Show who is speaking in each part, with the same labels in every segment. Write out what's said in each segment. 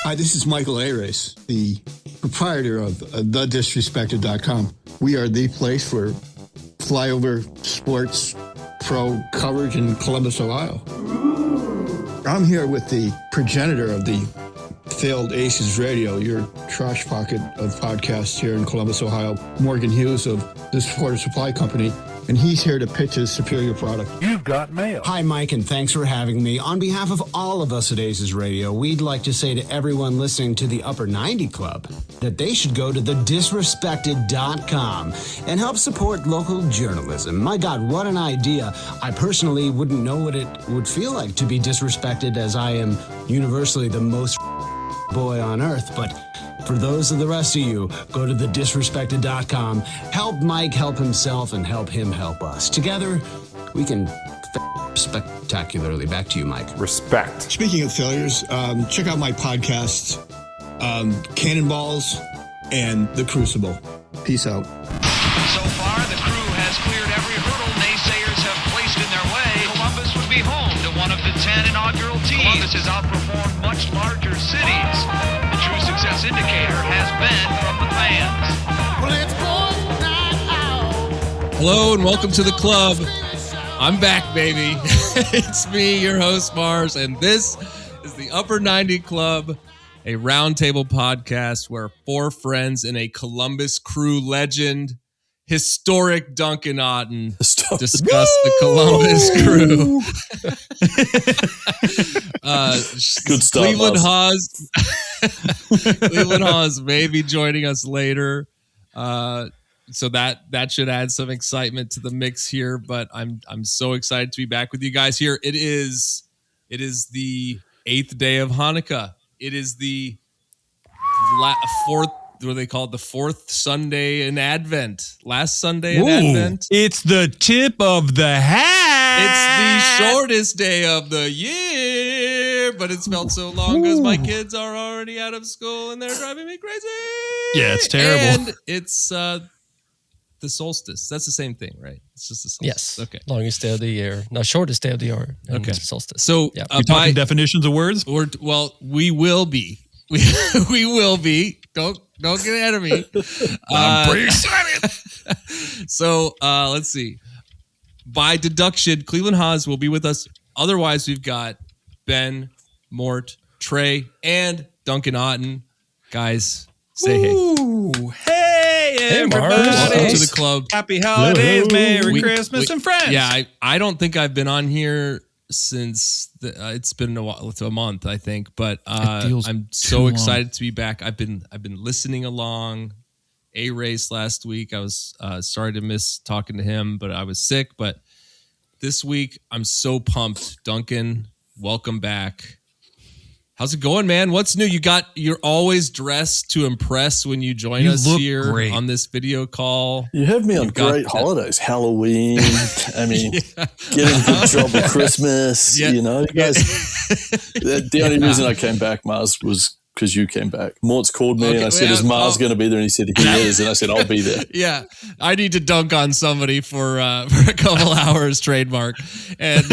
Speaker 1: Hi, this is Michael Ayres, the proprietor of thedisrespected.com. We are the place for flyover sports pro coverage in Columbus, Ohio. I'm here with the progenitor of the failed Aces Radio, your trash pocket of podcasts here in Columbus, Ohio, Morgan Hughes of the Supporter Supply Company, and he's here to pitch his superior product.
Speaker 2: You've got mail.
Speaker 3: Hi, Mike, and thanks for having me. On behalf of all of us at Aces Radio, we'd like to say to everyone listening to the Upper 90 Club that they should go to thedisrespected.com and help support local journalism. My God, what an idea. I personally wouldn't know what it would feel like to be disrespected, as I am universally the most boy on earth, but for those of the rest of you, go to thedisrespected.com. Help Mike help himself and help him help us. Together, we can spectacularly. Back to you, Mike.
Speaker 2: Respect.
Speaker 1: Speaking of failures, check out my podcasts, Cannonballs and The Crucible. Peace out.
Speaker 4: So far, the crew has cleared every hurdle naysayers have placed in their way. Columbus would be home to one of the 10 inaugural teams. Columbus has outperformed much larger cities. The true success indicator has been from the fans.
Speaker 5: Hello and welcome to the club. I'm back, baby. It's me, your host, Mars, and this is the Upper 90 Club, a roundtable podcast where four friends and a Columbus Crew legend, historic Duncan Oughton, discuss the Columbus Crew.
Speaker 6: Good stuff.
Speaker 5: Cleveland Haas may be joining us later. So that should add some excitement to the mix here, but I'm so excited to be back with you guys here. It is the 8th day of Hanukkah. It is the fourth, what do they call it? The fourth Sunday in Advent. Last Sunday in Advent.
Speaker 7: It's the tip of the hat.
Speaker 5: It's the shortest day of the year, but it's felt so long because my kids are already out of school and they're driving me crazy.
Speaker 7: Yeah, it's terrible.
Speaker 5: And it's the solstice. That's the same thing, right? It's just the solstice.
Speaker 8: Yes.
Speaker 5: Okay.
Speaker 8: Longest day of the year. No, shortest day of the year.
Speaker 5: Okay.
Speaker 8: Solstice.
Speaker 5: So,
Speaker 8: yeah.
Speaker 7: We're talking definitions of words?
Speaker 5: We will be. We will be. Don't get ahead of me.
Speaker 7: I'm pretty excited.
Speaker 5: So, let's see. By deduction, Cleveland Haas will be with us. Otherwise, we've got Ben, Mort, Trey, and Duncan Oughton. Guys, say hey.
Speaker 7: Ooh, hey, everybody.
Speaker 5: Welcome to the club.
Speaker 7: Happy holidays, Merry Christmas, and friends.
Speaker 5: Yeah, I don't think I've been on here since it's been a while. It's a month, I think. But I'm so excited to be back. I've been listening along. A race last week. I was sorry to miss talking to him, but I was sick. But this week, I'm so pumped. Duncan, welcome back. How's it going, man? What's new? You're always dressed to impress when you join us here on this video call.
Speaker 6: You have me on great holidays. Halloween. I mean, getting good job of Christmas. Yeah. You know, you guys. The only reason I came back, Mars, was because you came back. Mort's called me and I said, is Mars going to be there? And he said, he is. And I said, I'll be there.
Speaker 5: Yeah. I need to dunk on somebody for a couple hours trademark. And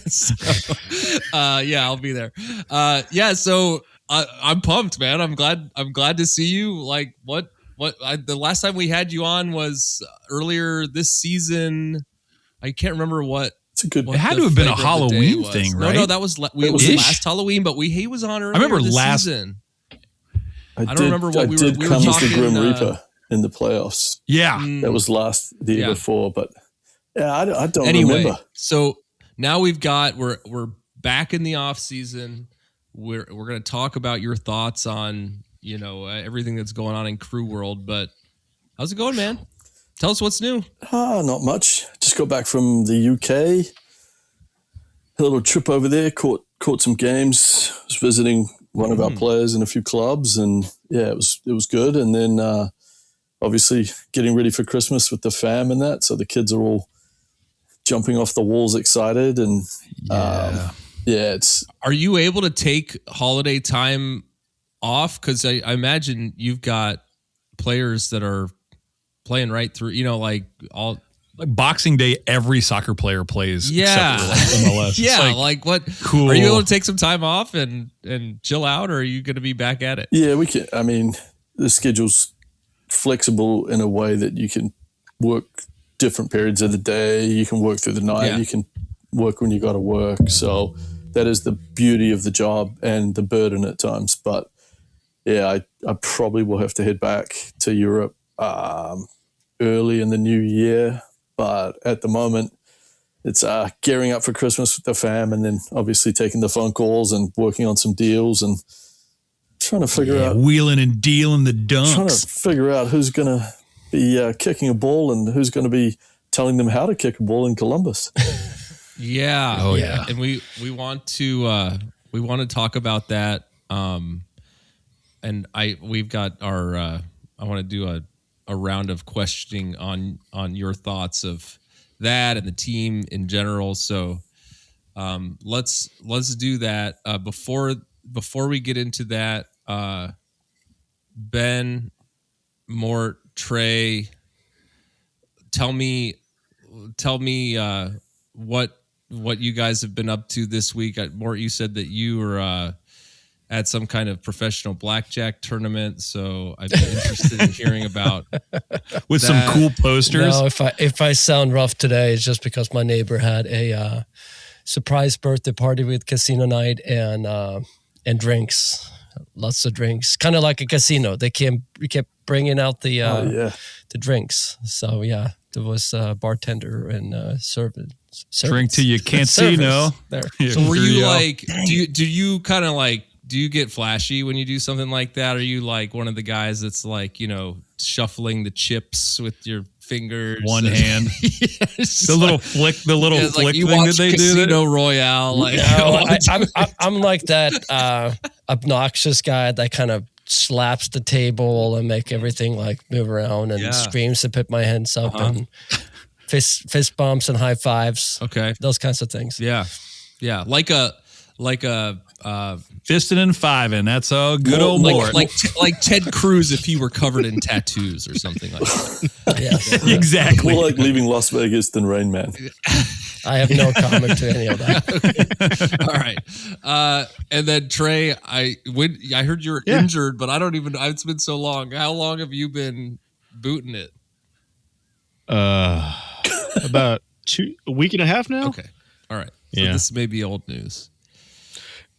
Speaker 5: so, I'll be there. So I'm pumped, man. I'm glad to see you. Like the last time we had you on was earlier this season. I can't remember what.
Speaker 6: It
Speaker 7: had to have been a Halloween thing, right?
Speaker 5: No, that was last Halloween, but he was on earlier season.
Speaker 6: I
Speaker 5: don't remember what we were talking.
Speaker 6: Come as the Grim Reaper in the playoffs.
Speaker 7: Yeah.
Speaker 6: That was the year before, but I don't remember.
Speaker 5: So now we're back in the off season. We're going to talk about your thoughts on, everything that's going on in crew world, but how's it going, man? Tell us what's new.
Speaker 6: Not much. Just got back from the UK. A little trip over there. Caught some games. Was visiting one of our players in a few clubs, and it was good. And then obviously getting ready for Christmas with the fam and that. So the kids are all jumping off the walls, excited, and it's.
Speaker 5: Are you able to take holiday time off? Because I imagine you've got players that are playing right through,
Speaker 7: like Boxing Day, every soccer player plays.
Speaker 5: Yeah.
Speaker 7: Except for like MLS.
Speaker 5: Yeah. Like what?
Speaker 7: Cool.
Speaker 5: Are you able to take some time off and chill out, or are you going to be back at it?
Speaker 6: Yeah, we can. I mean, the schedule's flexible in a way that you can work different periods of the day. You can work through the night.
Speaker 5: Yeah.
Speaker 6: You can work when you got to work. So that is the beauty of the job and the burden at times. But yeah, I probably will have to head back to Europe early in the new year. But at the moment, it's gearing up for Christmas with the fam, and then obviously taking the phone calls and working on some deals and trying to figure out
Speaker 7: wheeling and dealing the Dunks.
Speaker 6: Trying to figure out who's going to be kicking a ball and who's going to be telling them how to kick a ball in Columbus.
Speaker 5: Yeah.
Speaker 7: Oh yeah.
Speaker 5: And we want to talk about that. And we've got our I want to do a round of questioning on your thoughts of that and the team in general. So let's do that. Before we get into that, Ben, Mort, Trey, tell me what you guys have been up to this week. Mort, you said that you were at some kind of professional blackjack tournament, so I'd be interested in hearing about
Speaker 7: with
Speaker 5: that.
Speaker 7: some cool posters.
Speaker 8: No, if I sound rough today, it's just because my neighbor had a surprise birthday party with casino night and drinks, lots of drinks, kind of like a casino. They kept bringing out the drinks. So yeah, there was a bartender and service.
Speaker 7: Drink till you can't see. No,
Speaker 8: there.
Speaker 5: So were you like? Do you kind of like? Do you get flashy when you do something like that? Are you like one of the guys that's like, shuffling the chips with your fingers,
Speaker 7: one hand, the little flick thing that they do?
Speaker 5: Casino Royale, like
Speaker 8: no, I'm like that obnoxious guy that kind of slaps the table and make everything like move around and screams and put my hands up and fist bumps and high fives.
Speaker 5: Okay,
Speaker 8: those kinds of things.
Speaker 5: Yeah, like a
Speaker 7: fisting and fiving. That's a good old Mort.
Speaker 5: Like Ted Cruz if he were covered in tattoos or something like that.
Speaker 8: Yes,
Speaker 7: exactly.
Speaker 6: More like leaving Las Vegas than Rain Man.
Speaker 8: I have no comment to any of that.
Speaker 5: Okay. All right. And then Trey, I heard you were injured, but I don't even. It's been so long. How long have you been booting it?
Speaker 2: About a week and a half now.
Speaker 5: Okay. All right. So this may be old news.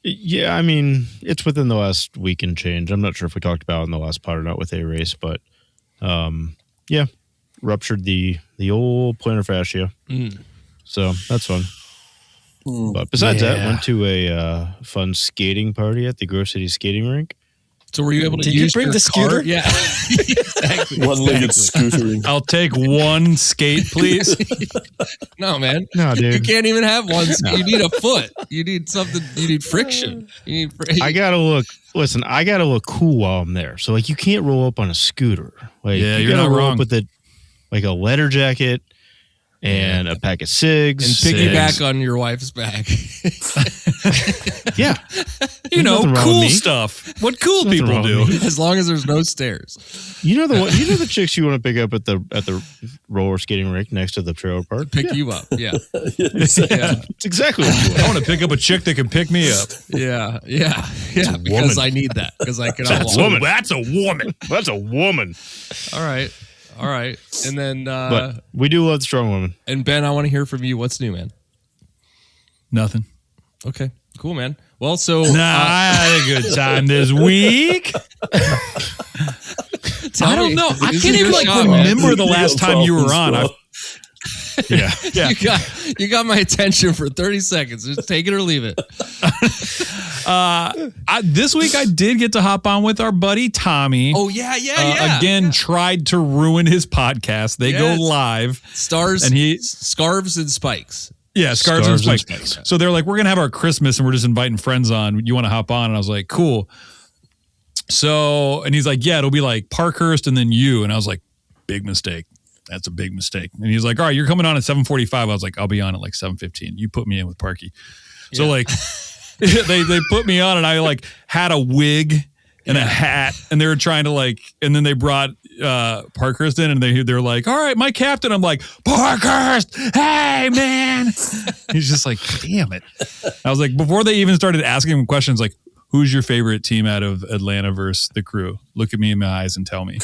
Speaker 2: Yeah, I mean, it's within the last week and change. I'm not sure if we talked about it in the last pod or not with A-Race, but ruptured the old plantar fascia. So that's fun. But besides that, went to a fun skating party at the Grove City skating rink.
Speaker 5: So were you able to
Speaker 8: Did
Speaker 5: use
Speaker 8: you bring
Speaker 5: your
Speaker 8: the scooter?
Speaker 5: card? Yeah. Exactly.
Speaker 6: One-legged scootering.
Speaker 7: I'll take one skate, please.
Speaker 5: No, man.
Speaker 2: No, dude.
Speaker 5: You can't even have one. You need a foot. You need something. You need friction.
Speaker 2: I gotta look cool while I'm there. So like, you can't roll up on a scooter. Like,
Speaker 7: yeah,
Speaker 2: you
Speaker 7: you're
Speaker 2: gotta
Speaker 7: not
Speaker 2: roll
Speaker 7: wrong.
Speaker 2: up with a leather jacket and a pack of cigs
Speaker 5: and piggyback on your wife's back.
Speaker 2: Yeah,
Speaker 7: cool
Speaker 2: cool
Speaker 7: stuff. What cool people do.
Speaker 5: As long as there's no stairs.
Speaker 2: You know the chicks you want to pick up at the roller skating rink next to the trailer park.
Speaker 5: Pick you up. Yeah.
Speaker 2: It's exactly what you want.
Speaker 7: I want to pick up a chick that can pick me up.
Speaker 5: Yeah. Because I need that. Because I can.
Speaker 7: That's a woman. That's a woman.
Speaker 5: All right. And then,
Speaker 2: but we do love strong women.
Speaker 5: And Ben, I want to hear from you. What's new, man?
Speaker 7: Nothing.
Speaker 5: Okay, cool, man. Well, so
Speaker 7: I had a good time this week. I don't know. I can't even remember the last time you were on. Yeah.
Speaker 5: You got my attention for 30 seconds. Just take it or leave it.
Speaker 7: This week I did get to hop on with our buddy Tommy.
Speaker 5: Oh yeah.
Speaker 7: Again, tried to ruin his podcast. They go live.
Speaker 5: Scarves and Spikes.
Speaker 7: Yeah, Scarves and Spikes. So they're like, we're going to have our Christmas and we're just inviting friends on. You want to hop on? And I was like, cool. So, and he's like, yeah, it'll be like Parkhurst and then you. And I was like, big mistake. That's a big mistake. And he's like, all right, you're coming on at 7:45. I was like, I'll be on at like 7:15. You put me in with Parky. So like they put me on and I like had a wig and a hat and they were trying to like, and then they brought Parkhurst in, and they're like, "All right, my captain." I'm like, "Parkhurst, hey man." He's just like, "Damn it!" I was like, before they even started asking him questions, like, "Who's your favorite team out of Atlanta versus the Crew? Look at me in my eyes and tell me."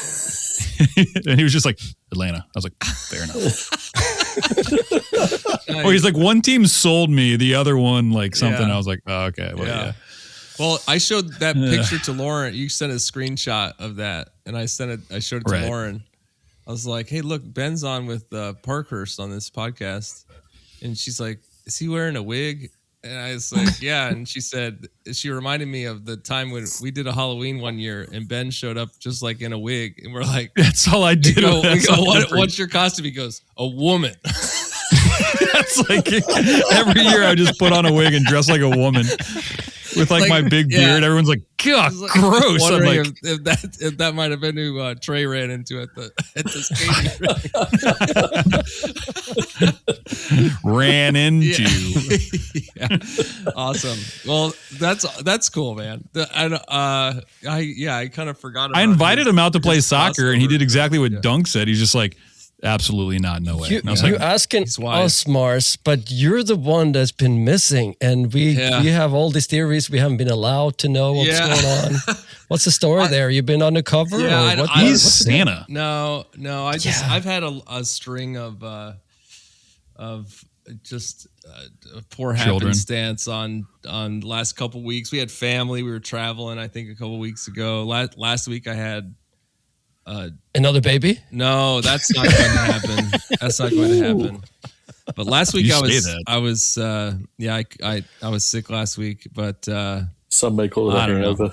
Speaker 7: And he was just like, "Atlanta." I was like, "Fair enough." Oh, he's like, "One team sold me, the other one like something." I was like, "Oh, okay, well, yeah."
Speaker 5: Well, I showed that picture to Lauren. You sent a screenshot of that, and I showed it to Lauren. I was like, "Hey, look, Ben's on with Parkhurst on this podcast," and she's like, "Is he wearing a wig?" And I was like, "Yeah." And she reminded me of the time when we did a Halloween one year, and Ben showed up just like in a wig, and we're like,
Speaker 7: "That's all I did."
Speaker 5: What's your costume? He goes, "A woman."
Speaker 7: That's like every year I just put on a wig and dress like a woman. With like my big beard, everyone's like, "God, gross!" I'm like,
Speaker 5: if that might have been who Trey ran into at the skating ring.
Speaker 7: Ran into.
Speaker 5: Yeah. Awesome. Well, that's cool, man. I kind of forgot about
Speaker 7: I invited him out to play soccer, and he did exactly what Dunk said. He's just like, "Absolutely not, no way."
Speaker 8: And I was like, asking us, Mars, but you're the one that's been missing, and we have all these theories. We haven't been allowed to know what's going on. What's the story there? You've been undercover?
Speaker 5: Yeah,
Speaker 7: he's Santa.
Speaker 5: No. I've had a string of just poor happenstance on last couple weeks. We had family. We were traveling, I think, a couple weeks ago. Last week I had
Speaker 8: another baby?
Speaker 5: No, that's not going to happen. That's not going to happen. But last week I was sick last week, but
Speaker 6: some may call it hangover.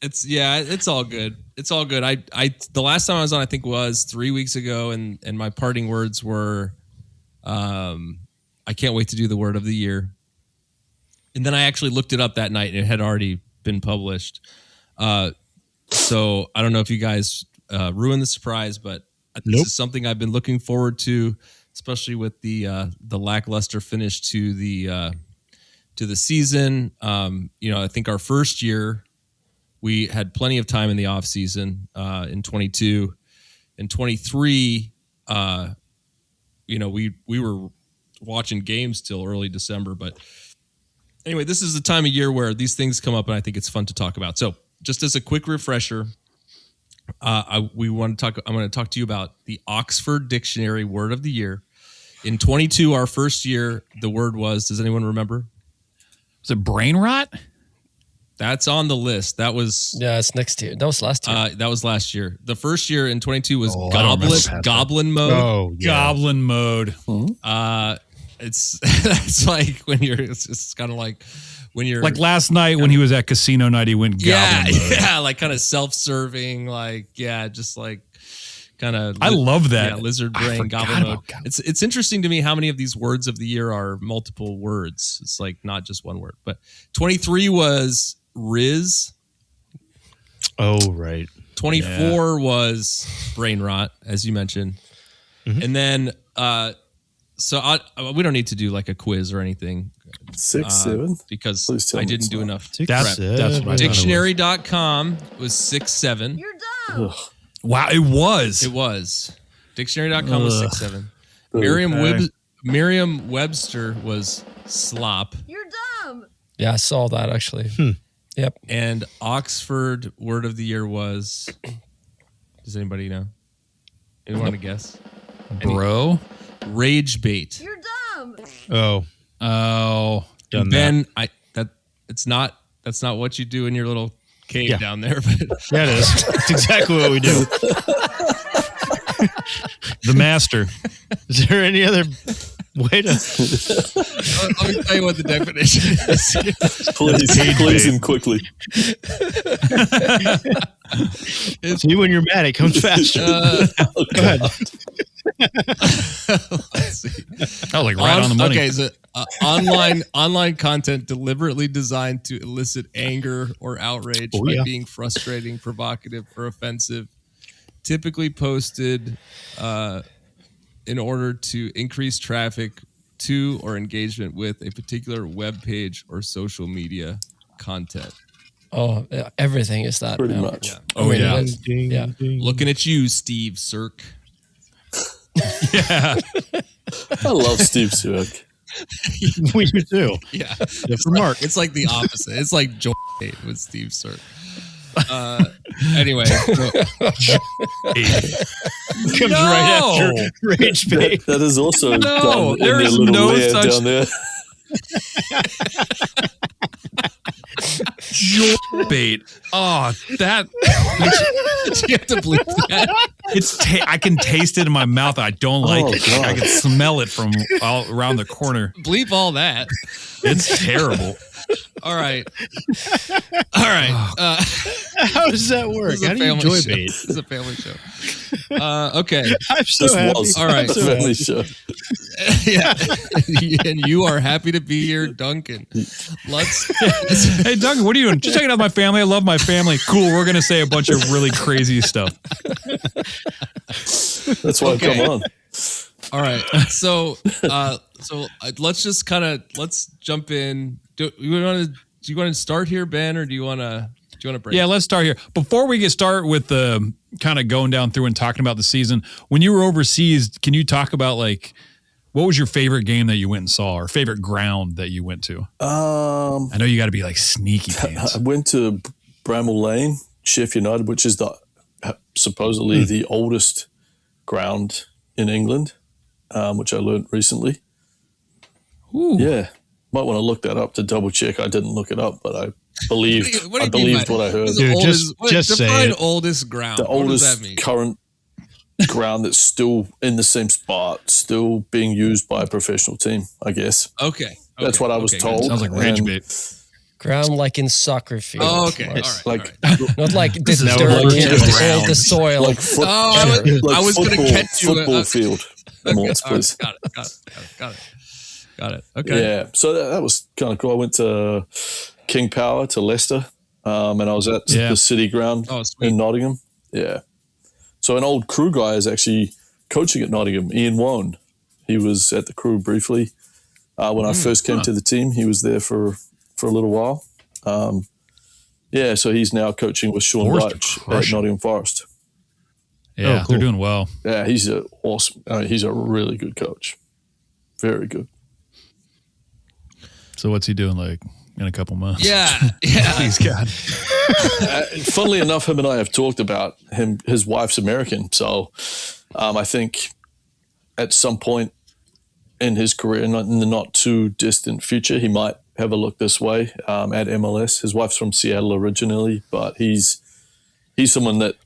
Speaker 5: It's all good. It's all good. The last time I was on, I think, was 3 weeks ago, and my parting words were, I can't wait to do the word of the year. And then I actually looked it up that night, and it had already been published. So I don't know if you guys ruined the surprise, but this is something I've been looking forward to, especially with the lackluster finish to the season. I think our first year we had plenty of time in the off season in 22 and 23. We were watching games till early December, but anyway, this is the time of year where these things come up, and I think it's fun to talk about. So, just as a quick refresher, I'm going to talk to you about the Oxford Dictionary Word of the Year. In 22, our first year, the word was, does anyone remember?
Speaker 7: Was it brain rot?
Speaker 5: That's on the list. That was...
Speaker 8: Yeah, it's next year. That was last year.
Speaker 5: That was last year. The first year in 22 was Goblin Mode.
Speaker 7: Oh, yeah. Goblin Mode.
Speaker 5: It's like when you're... It's kind of like... When you're
Speaker 7: like last night when he was at casino night, he went goblin mode.
Speaker 5: Yeah, like kind of self-serving, just like kind of.
Speaker 7: I love that
Speaker 5: lizard brain goblin mode. It's interesting to me how many of these words of the year are multiple words. It's like not just one word. But 23 was Riz.
Speaker 2: Oh right.
Speaker 5: 24 was brain rot, as you mentioned, and then so we don't need to do like a quiz or anything.
Speaker 6: 6, 7?
Speaker 5: Because I didn't do enough.
Speaker 7: That's what
Speaker 5: Dictionary.com was 6, 7.
Speaker 9: You're dumb.
Speaker 6: Ugh.
Speaker 7: Wow, it was.
Speaker 5: It was. Dictionary.com was 6, 7. Merriam-Webster was slop.
Speaker 9: You're dumb.
Speaker 8: Yeah, I saw that actually. Yep.
Speaker 5: And Oxford word of the year was, does anybody know? Anyone want to guess?
Speaker 7: Bro?
Speaker 5: Rage bait.
Speaker 9: You're dumb.
Speaker 7: Oh.
Speaker 5: And Ben, that's not what you do in your little cave down there. But
Speaker 2: yeah, it is. That's exactly what we do.
Speaker 7: The master.
Speaker 2: Is there any other way to?
Speaker 5: Let me tell you what the definition is.
Speaker 6: Please and quickly.
Speaker 2: See, when you're mad, it comes faster. Go ahead.
Speaker 5: Let's see.
Speaker 7: Oh, like right on the money.
Speaker 5: Okay, so online content deliberately designed to elicit anger or outrage by being frustrating, provocative, or offensive. Typically posted in order to increase traffic to or engagement with a particular web page or social media content.
Speaker 8: Oh, everything is that.
Speaker 6: Pretty
Speaker 8: now.
Speaker 6: much.
Speaker 5: Yeah.
Speaker 7: Oh, yeah.
Speaker 8: Yeah.
Speaker 5: Looking at you, Steve Cirque.
Speaker 7: Yeah.
Speaker 6: I love Steve Stewart.
Speaker 2: We do too.
Speaker 5: Yeah.
Speaker 2: For Mark.
Speaker 5: It's like the opposite. It's like Joel with Steve Cirque. Anyway.
Speaker 2: Comes right after Rage Bait.
Speaker 6: That is also done in
Speaker 7: there
Speaker 6: their
Speaker 7: is
Speaker 6: little
Speaker 7: no
Speaker 6: lair
Speaker 7: such-
Speaker 6: down there.
Speaker 7: Bait. Oh, that
Speaker 5: You have to believe that.
Speaker 7: I can taste it in my mouth. I don't like
Speaker 6: Oh,
Speaker 7: it.
Speaker 6: God.
Speaker 7: I can smell it from all around the corner.
Speaker 5: Bleep all that.
Speaker 7: It's terrible.
Speaker 5: All right. All right.
Speaker 2: How does that work?
Speaker 5: This is a
Speaker 2: How do you
Speaker 5: family
Speaker 2: enjoy
Speaker 5: show.
Speaker 2: bait?
Speaker 5: This is a family show. Okay.
Speaker 2: I'm so
Speaker 6: This
Speaker 2: happy.
Speaker 6: was
Speaker 5: All right.
Speaker 6: a family show.
Speaker 5: Yeah. And you are happy to be here, Duncan. Let's
Speaker 7: Hey, Duncan, what are you doing? Just checking out my family. I love my family. Cool. We're going to say a bunch of really crazy stuff.
Speaker 6: That's why I come on.
Speaker 5: all right. So let's just let's jump in. Do you want to start here, Ben, or do you want to break?
Speaker 7: Yeah, let's start here. Before we get started with the kind of going down through and talking about the season, when you were overseas, can you talk about like what was your favorite game that you went and saw, or favorite ground that you went to? I know you got to be like sneaky pants.
Speaker 6: I went to Bramall Lane, Sheffield United, which is supposedly the oldest ground in England, which I learned recently.
Speaker 7: Ooh.
Speaker 6: Yeah, might want to look that up to double check. I didn't look it up, but I believed.
Speaker 5: What do
Speaker 6: I
Speaker 5: you mean
Speaker 6: believed
Speaker 5: by-
Speaker 6: what I heard.
Speaker 5: what's the
Speaker 2: Dude,
Speaker 5: oldest-
Speaker 2: just say
Speaker 5: define
Speaker 2: it.
Speaker 5: oldest ground.
Speaker 6: The
Speaker 5: What does that
Speaker 6: oldest
Speaker 5: mean?
Speaker 6: current ground that's still in the same spot, still being used by a professional team, I guess.
Speaker 5: Okay.
Speaker 6: That's what I was told.
Speaker 7: Sounds like rage
Speaker 6: And
Speaker 7: bait.
Speaker 8: Ground like in soccer field.
Speaker 5: Oh, okay. All
Speaker 6: It's
Speaker 5: right.
Speaker 6: like
Speaker 5: all right.
Speaker 8: Not like this
Speaker 7: is
Speaker 8: dirt
Speaker 7: no
Speaker 8: here,
Speaker 7: ground.
Speaker 8: the soil.
Speaker 6: like
Speaker 5: I was gonna catch you,
Speaker 6: football field. Amongst,
Speaker 5: All right,
Speaker 6: please.
Speaker 5: Got it. Okay.
Speaker 6: Yeah, so that was kind of cool. I went to King Power to Leicester, and I was at
Speaker 7: Yeah.
Speaker 6: the City Ground
Speaker 5: Oh, sweet.
Speaker 6: in Nottingham. Yeah. So an old Crew guy is actually coaching at Nottingham, Ian Wone. He was at the Crew briefly. When I first came to the team, he was there for a little while. Yeah, so he's now coaching with Sean
Speaker 7: Forrest
Speaker 6: Dyche at
Speaker 7: crushing.
Speaker 6: Nottingham Forest.
Speaker 7: Yeah,
Speaker 2: cool.
Speaker 7: they're doing well.
Speaker 6: Yeah, he's a awesome. He's a really good coach. Very good.
Speaker 7: So what's he doing like in a couple months?
Speaker 5: Yeah. Yeah.
Speaker 7: Please God.
Speaker 6: Funnily enough, him and I have talked about him. His wife's American, so I think at some point in his career, not in the not too distant future, he might have a look this way at MLS. His wife's from Seattle originally, but he's someone that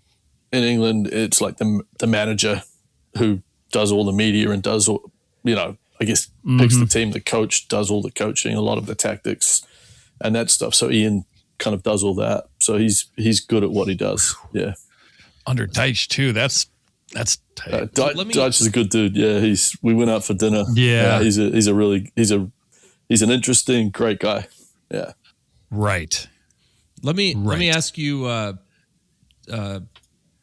Speaker 6: in England it's like the manager who does all the media and does all, I guess picks the team. The coach does all the coaching, a lot of the tactics and that stuff. So Ian kind of does all that. So he's good at what he does. Yeah.
Speaker 7: Under Dyche too. That's tight.
Speaker 6: Dyche is a good dude. Yeah, we went out for dinner.
Speaker 7: Yeah.
Speaker 6: he's an interesting, great guy. Yeah.
Speaker 7: Right.
Speaker 5: Let me
Speaker 7: Right.
Speaker 5: ask you.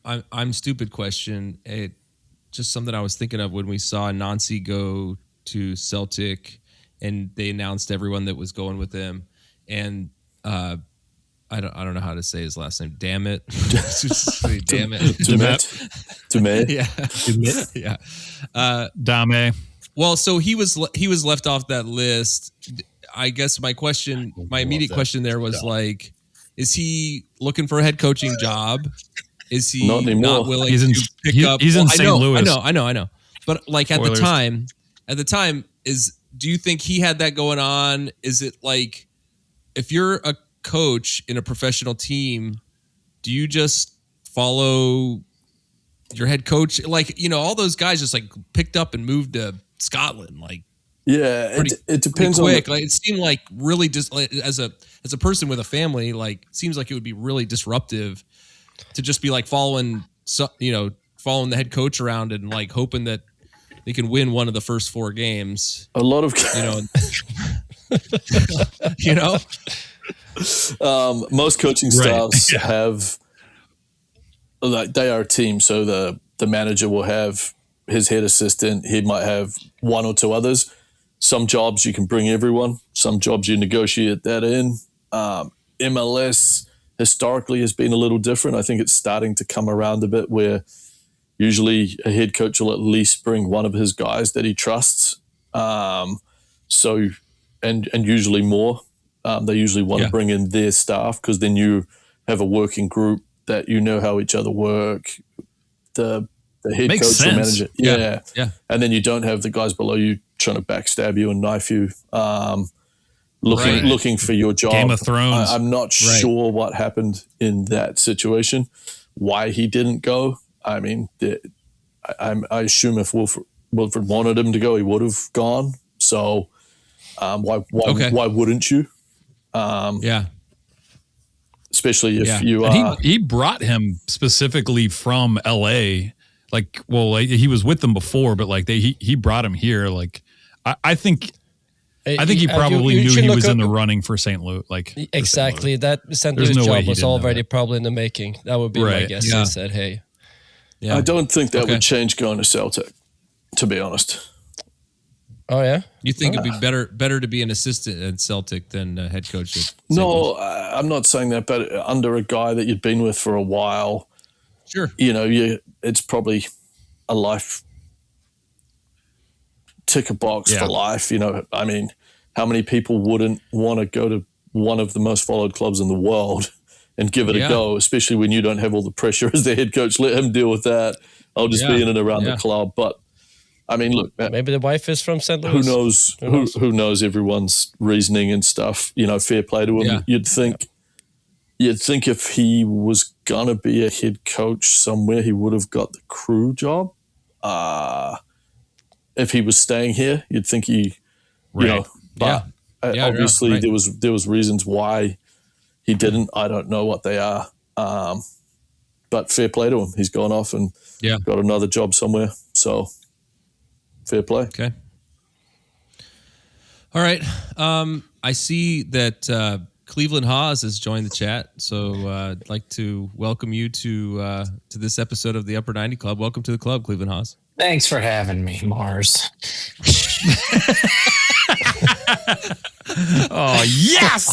Speaker 5: I'm stupid question. Just something I was thinking of when we saw Nancy go to Celtic, and they announced everyone that was going with them, and I don't know how to say his last name. Damn it. Damn it.
Speaker 6: Dumet.
Speaker 5: Yeah. Yeah.
Speaker 7: Dame.
Speaker 5: Well, so he was left off that list. I guess my immediate question there was like, is he looking for a head coaching job? Is he
Speaker 6: Not anymore.
Speaker 5: not willing
Speaker 7: He's in-
Speaker 5: to pick
Speaker 7: he-
Speaker 5: up?
Speaker 7: he's in
Speaker 5: Well,
Speaker 7: St. Louis.
Speaker 5: I know. But like at
Speaker 7: Oilers.
Speaker 5: the time, do you think he had that going on? Is it like, if you're a coach in a professional team, do you just follow your head coach? Like, all those guys just like picked up and moved to Scotland, like,
Speaker 6: Yeah, it depends on
Speaker 5: quick. Like, it seemed like really just as a person with a family, like, seems like it would be really disruptive to just be like following the head coach around and like hoping that they can win one of the first 4 games.
Speaker 6: a lot of most coaching staffs have, like, they are a team. So the manager will have his head assistant. He might have 1 or 2 others. Some jobs you can bring everyone. Some jobs you negotiate that in. MLS, historically has been a little different. I think it's starting to come around a bit where usually a head coach will at least bring one of his guys that he trusts. So usually more. They usually want to bring in their staff because then you have a working group that you know how each other work. The head
Speaker 7: Makes
Speaker 6: coach or
Speaker 7: sense.
Speaker 6: manager.
Speaker 5: Yeah.
Speaker 6: And then you don't have the guys below you trying to backstab you and knife you, looking for your job.
Speaker 7: Game of Thrones.
Speaker 6: I'm not sure what happened in that situation, why he didn't go. I mean, I assume if Wilfred wanted him to go, he would have gone. So why wouldn't you? Especially if you are.
Speaker 7: He brought him specifically from LA. Like, well, he was with them before, but like he brought him here. Like, I think he probably knew he was in the running for St. Louis. Like,
Speaker 8: exactly, that St. Louis job was already probably in the making. That would be my guess. He said, "Hey."
Speaker 6: I don't think that would change going to Celtic, to be honest.
Speaker 8: Oh yeah,
Speaker 5: you think it'd be better to be an assistant at Celtic than a head coach? At
Speaker 6: no, I'm not saying that, but under a guy that you'd been with for a while,
Speaker 5: sure,
Speaker 6: it's probably a life tick a box for life. I mean, how many people wouldn't want to go to one of the most followed clubs in the world and give it a go, especially when you don't have all the pressure as the head coach? Let him deal with that. I'll just be in and around the club. But I mean, look,
Speaker 8: maybe the wife is from St. Louis.
Speaker 6: Who knows? Who knows everyone's reasoning and stuff? Fair play to him.
Speaker 5: Yeah.
Speaker 6: You'd think if he was gonna be a head coach somewhere, he would have got the crew job. If he was staying here, you'd think he, But obviously there was reasons why he didn't. I don't know what they are. But fair play to him. He's gone off and got another job somewhere. So. Fair play.
Speaker 5: Okay. All right. I see that Cleveland Haas has joined the chat, so I'd like to welcome you to this episode of the Upper 90 Club. Welcome to the club, Cleveland Haas.
Speaker 9: Thanks for having me, Mars.
Speaker 7: Oh yes!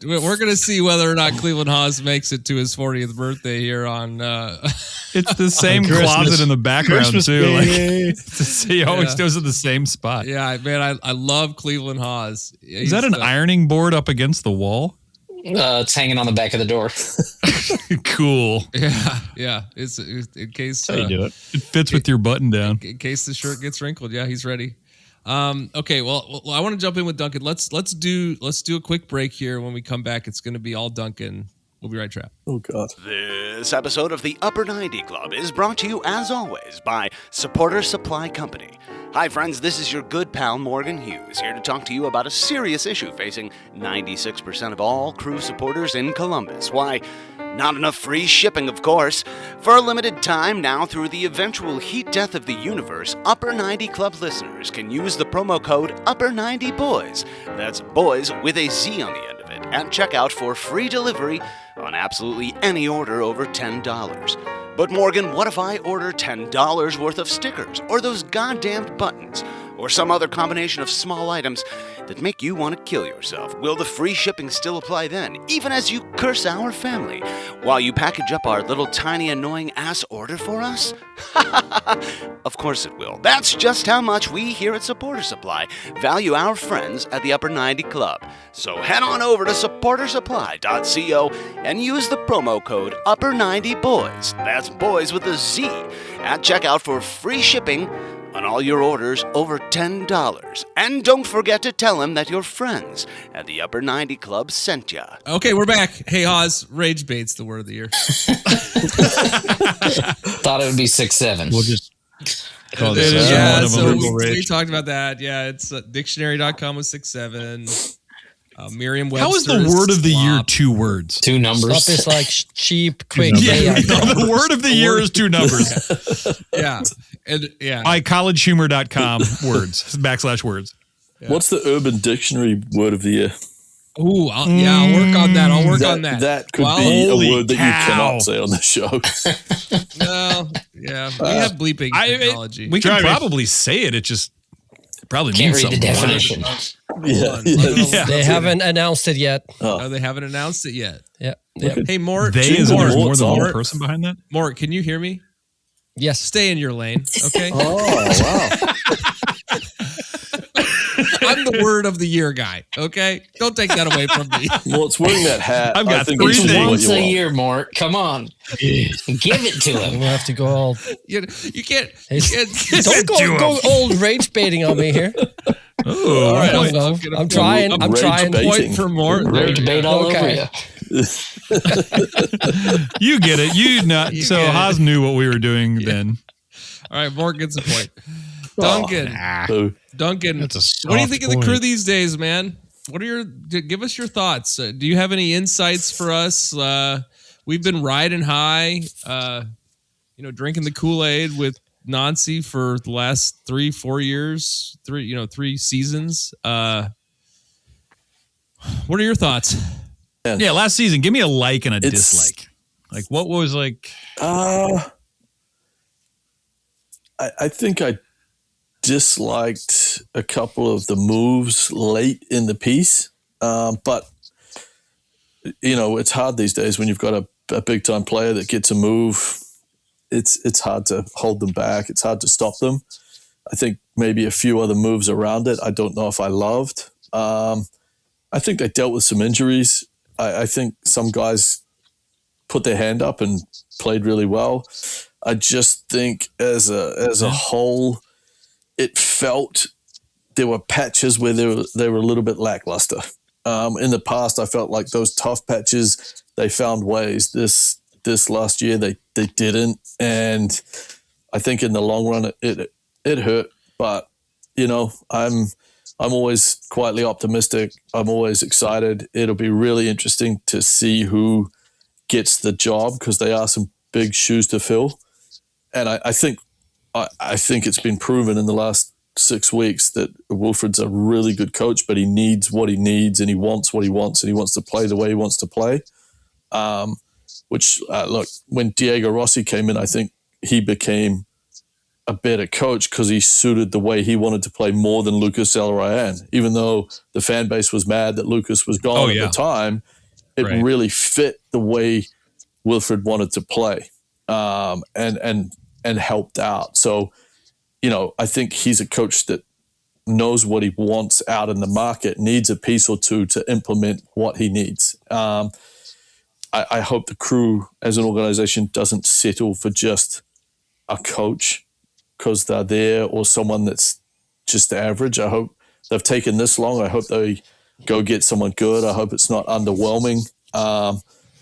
Speaker 5: We're gonna see whether or not Cleveland Haas makes it to his 40th birthday here on.
Speaker 7: It's the same closet in the background
Speaker 2: Christmas
Speaker 7: too. Like,
Speaker 2: Day.
Speaker 7: he always goes to the same spot.
Speaker 5: Yeah, man, I love Cleveland Haas.
Speaker 7: Is that an ironing board up against the wall?
Speaker 9: It's hanging on the back of the door.
Speaker 7: Cool.
Speaker 5: Yeah. It's in case
Speaker 2: How you do it.
Speaker 7: It fits with your button down.
Speaker 5: In case the shirt gets wrinkled. Yeah, he's ready. Okay, well, I want to jump in with Duncan. Let's do a quick break here. When we come back, it's going to be all Duncan. We'll be right back.
Speaker 6: Oh, God.
Speaker 10: This episode of the Upper 90 Club is brought to you, as always, by Supporter Supply Company. Hi, friends. This is your good pal, Morgan Hughes, here to talk to you about a serious issue facing 96% of all crew supporters in Columbus. Why, not enough free shipping, of course. For a limited time now, through the eventual heat death of the universe, Upper 90 Club listeners can use the promo code Upper90Boys. That's boys with a Z on the end of it, at checkout for free delivery on absolutely any order over $10. But Morgan, what if I order $10 worth of stickers, or those goddamned buttons, or some other combination of small items that make you want to kill yourself? Will the free shipping still apply then, even as you curse our family, while you package up our little tiny annoying ass order for us? Of course it will. That's just how much we here at Supporter Supply value our friends at the Upper 90 Club. So head on over to supportersupply.co and use the promo code Upper90Boys. That's boys with a Z at checkout for free shipping on all your orders over $10. And don't forget to tell him that your friends at the Upper 90 Club sent ya.
Speaker 5: Okay, we're back. Hey, Haas, rage bait's the word of the year.
Speaker 9: Thought it would be 6'7".
Speaker 2: We'll just call this
Speaker 5: we talked about that. Yeah, it's dictionary.com was 6'7". Merriam-Webster.
Speaker 7: How is the word of the year 2 words?
Speaker 9: 2 numbers.
Speaker 8: Slop is like cheap, quick.
Speaker 7: The word of the year is 2 numbers.
Speaker 5: Yeah. And
Speaker 7: By collegehumor.com words, /words.
Speaker 6: Yeah. What's the Urban Dictionary word of the year?
Speaker 5: Ooh, I'll work on that. I'll work on that.
Speaker 6: That could be a word that you cannot say on the show.
Speaker 5: No, yeah. We have bleeping technology.
Speaker 7: We can probably say it. It just probably
Speaker 9: Can't
Speaker 7: means
Speaker 9: read the
Speaker 7: something.
Speaker 9: definition.
Speaker 8: They haven't announced it yet.
Speaker 5: Oh, they haven't announced it yet.
Speaker 8: Yeah.
Speaker 5: Hey, Mort.
Speaker 7: There's more than one person behind that?
Speaker 5: Mort, can you hear me?
Speaker 8: Yes.
Speaker 5: Stay in your lane, okay?
Speaker 6: Oh, wow.
Speaker 5: I'm the word of the year guy, okay? Don't take that away from me.
Speaker 6: Well, it's wearing that hat.
Speaker 7: I've got
Speaker 6: I think
Speaker 7: three
Speaker 6: it's just
Speaker 7: things.
Speaker 6: what
Speaker 9: Once
Speaker 6: you
Speaker 9: a
Speaker 6: want.
Speaker 9: year, Mort. Come on. Give it to him.
Speaker 8: We'll have to go all.
Speaker 5: You can't.
Speaker 8: Hey, don't go old rage baiting on me here.
Speaker 7: Oh,
Speaker 5: All right,
Speaker 8: I'm trying. I'm
Speaker 6: Rage
Speaker 8: trying.
Speaker 6: baiting.
Speaker 5: Point for Mort.
Speaker 9: Rage bait all over you.
Speaker 7: You get it. So
Speaker 5: get it.
Speaker 7: Haas knew what we were doing then.
Speaker 5: All right, Mort gets a point. Duncan. Duncan,
Speaker 2: That's a
Speaker 5: what do you think of the
Speaker 2: soft
Speaker 5: crew
Speaker 2: point.
Speaker 5: these days, man? Give us your thoughts. Do you have any insights for us? We've been riding high, drinking the Kool-Aid with Nancy for the last 3-4 years, 3 seasons. What are your thoughts?
Speaker 7: Yeah, last season, give me a like and a
Speaker 6: It's-
Speaker 7: dislike. Like, what was like?
Speaker 6: I think I disliked a couple of the moves late in the piece, but it's hard these days when you've got a big time player that gets a move. It's hard to hold them back. It's hard to stop them. I think maybe a few other moves around it I don't know if I loved. I think they dealt with some injuries. I think some guys put their hand up and played really well. I just think as a whole, it felt there were patches where they were a little bit lackluster. In the past, I felt like those tough patches, they found ways. This last year, they didn't, and I think in the long run, it hurt. But I'm always quietly optimistic. I'm always excited. It'll be really interesting to see who gets the job because they are some big shoes to fill. And I think it's been proven in the last 6 weeks that Wilfred's a really good coach, but he needs what he needs and he wants what he wants and he wants to play the way he wants to play. Look, when Diego Rossi came in, I think he became a better coach because he suited the way he wanted to play more than Lucas El-Ryan. Even though the fan base was mad that Lucas was gone at the time, it really fit the way Wilfred wanted to play and helped out. So, I think he's a coach that knows what he wants out in the market, needs a piece or two to implement what he needs. I hope the crew as an organization doesn't settle for just a coach because they're there or someone that's just average. I hope they've taken this long. I hope they go get someone good. I hope it's not underwhelming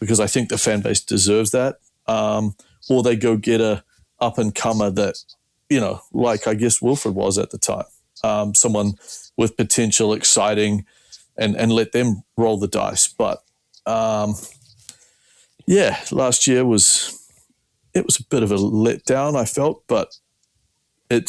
Speaker 6: because I think the fan base deserves that. Or they go get a up-and-comer that, like I guess Wilfred was at the time, someone with potential, exciting, and let them roll the dice. But, last year was a bit of a letdown, I felt, but it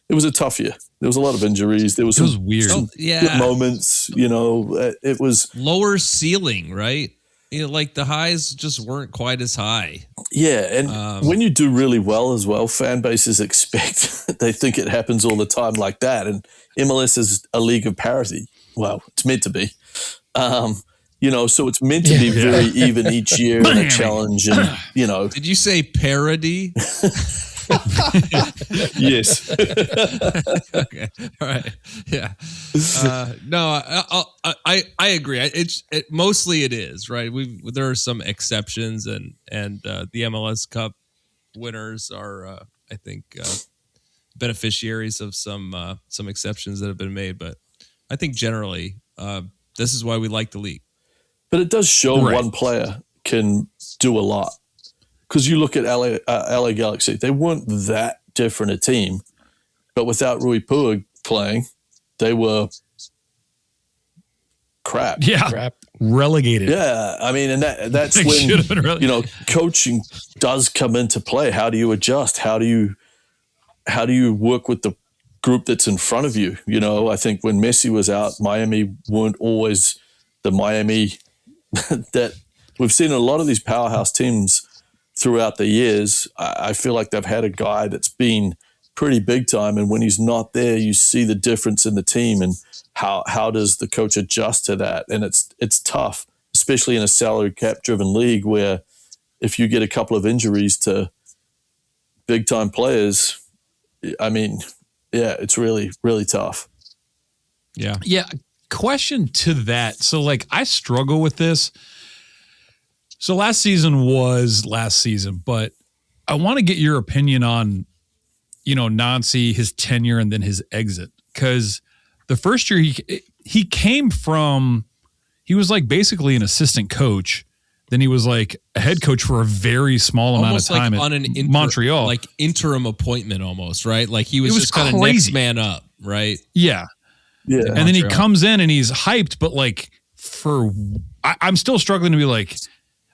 Speaker 6: was a tough year. There was a lot of injuries. There was
Speaker 7: weird.
Speaker 6: good moments. It was
Speaker 5: lower ceiling, right? Like the highs just weren't quite as high.
Speaker 6: Yeah, and when you do really well as well, fan bases expect, they think it happens all the time like that. And MLS is a league of parity. Well, it's meant to be. So it's meant to be very even each year and a challenge. And,
Speaker 5: Did you say parody?
Speaker 6: Yes.
Speaker 5: Okay. All right. Yeah. No, I agree. Mostly it is right. There are some exceptions, and the MLS Cup winners are, I think, beneficiaries of some exceptions that have been made. But I think generally, this is why we like the league.
Speaker 6: But it does show one player can do a lot. Because you look at LA Galaxy, they weren't that different a team, but without Rui Puig playing, they were crap.
Speaker 7: Yeah,
Speaker 8: Crap.
Speaker 7: Relegated.
Speaker 6: Yeah, I mean, and that's
Speaker 7: They should have been
Speaker 6: when
Speaker 7: relegated.
Speaker 6: coaching does come into play. How do you adjust? How do you work with the group that's in front of you? I think when Messi was out, Miami weren't always the Miami that we've seen. A lot of these powerhouse teams throughout the years, I feel like they've had a guy that's been pretty big time. And when he's not there, you see the difference in the team and how does the coach adjust to that? And it's tough, especially in a salary cap driven league where if you get a couple of injuries to big time players, I mean, yeah, it's really, really tough.
Speaker 5: Yeah.
Speaker 7: Yeah. Question to that. So like I struggle with this. So last season was last season, but I want to get your opinion on, Nancy, his tenure and then his exit. Because the first year he came from, he was like basically an assistant coach. Then he was like a head coach for a very small amount of time
Speaker 5: like
Speaker 7: at Montreal.
Speaker 5: Like interim appointment almost, right? Like he was just kind of next man up, right?
Speaker 7: Yeah.
Speaker 6: Yeah.
Speaker 7: And then he comes in and he's hyped, but like I'm still struggling to be like,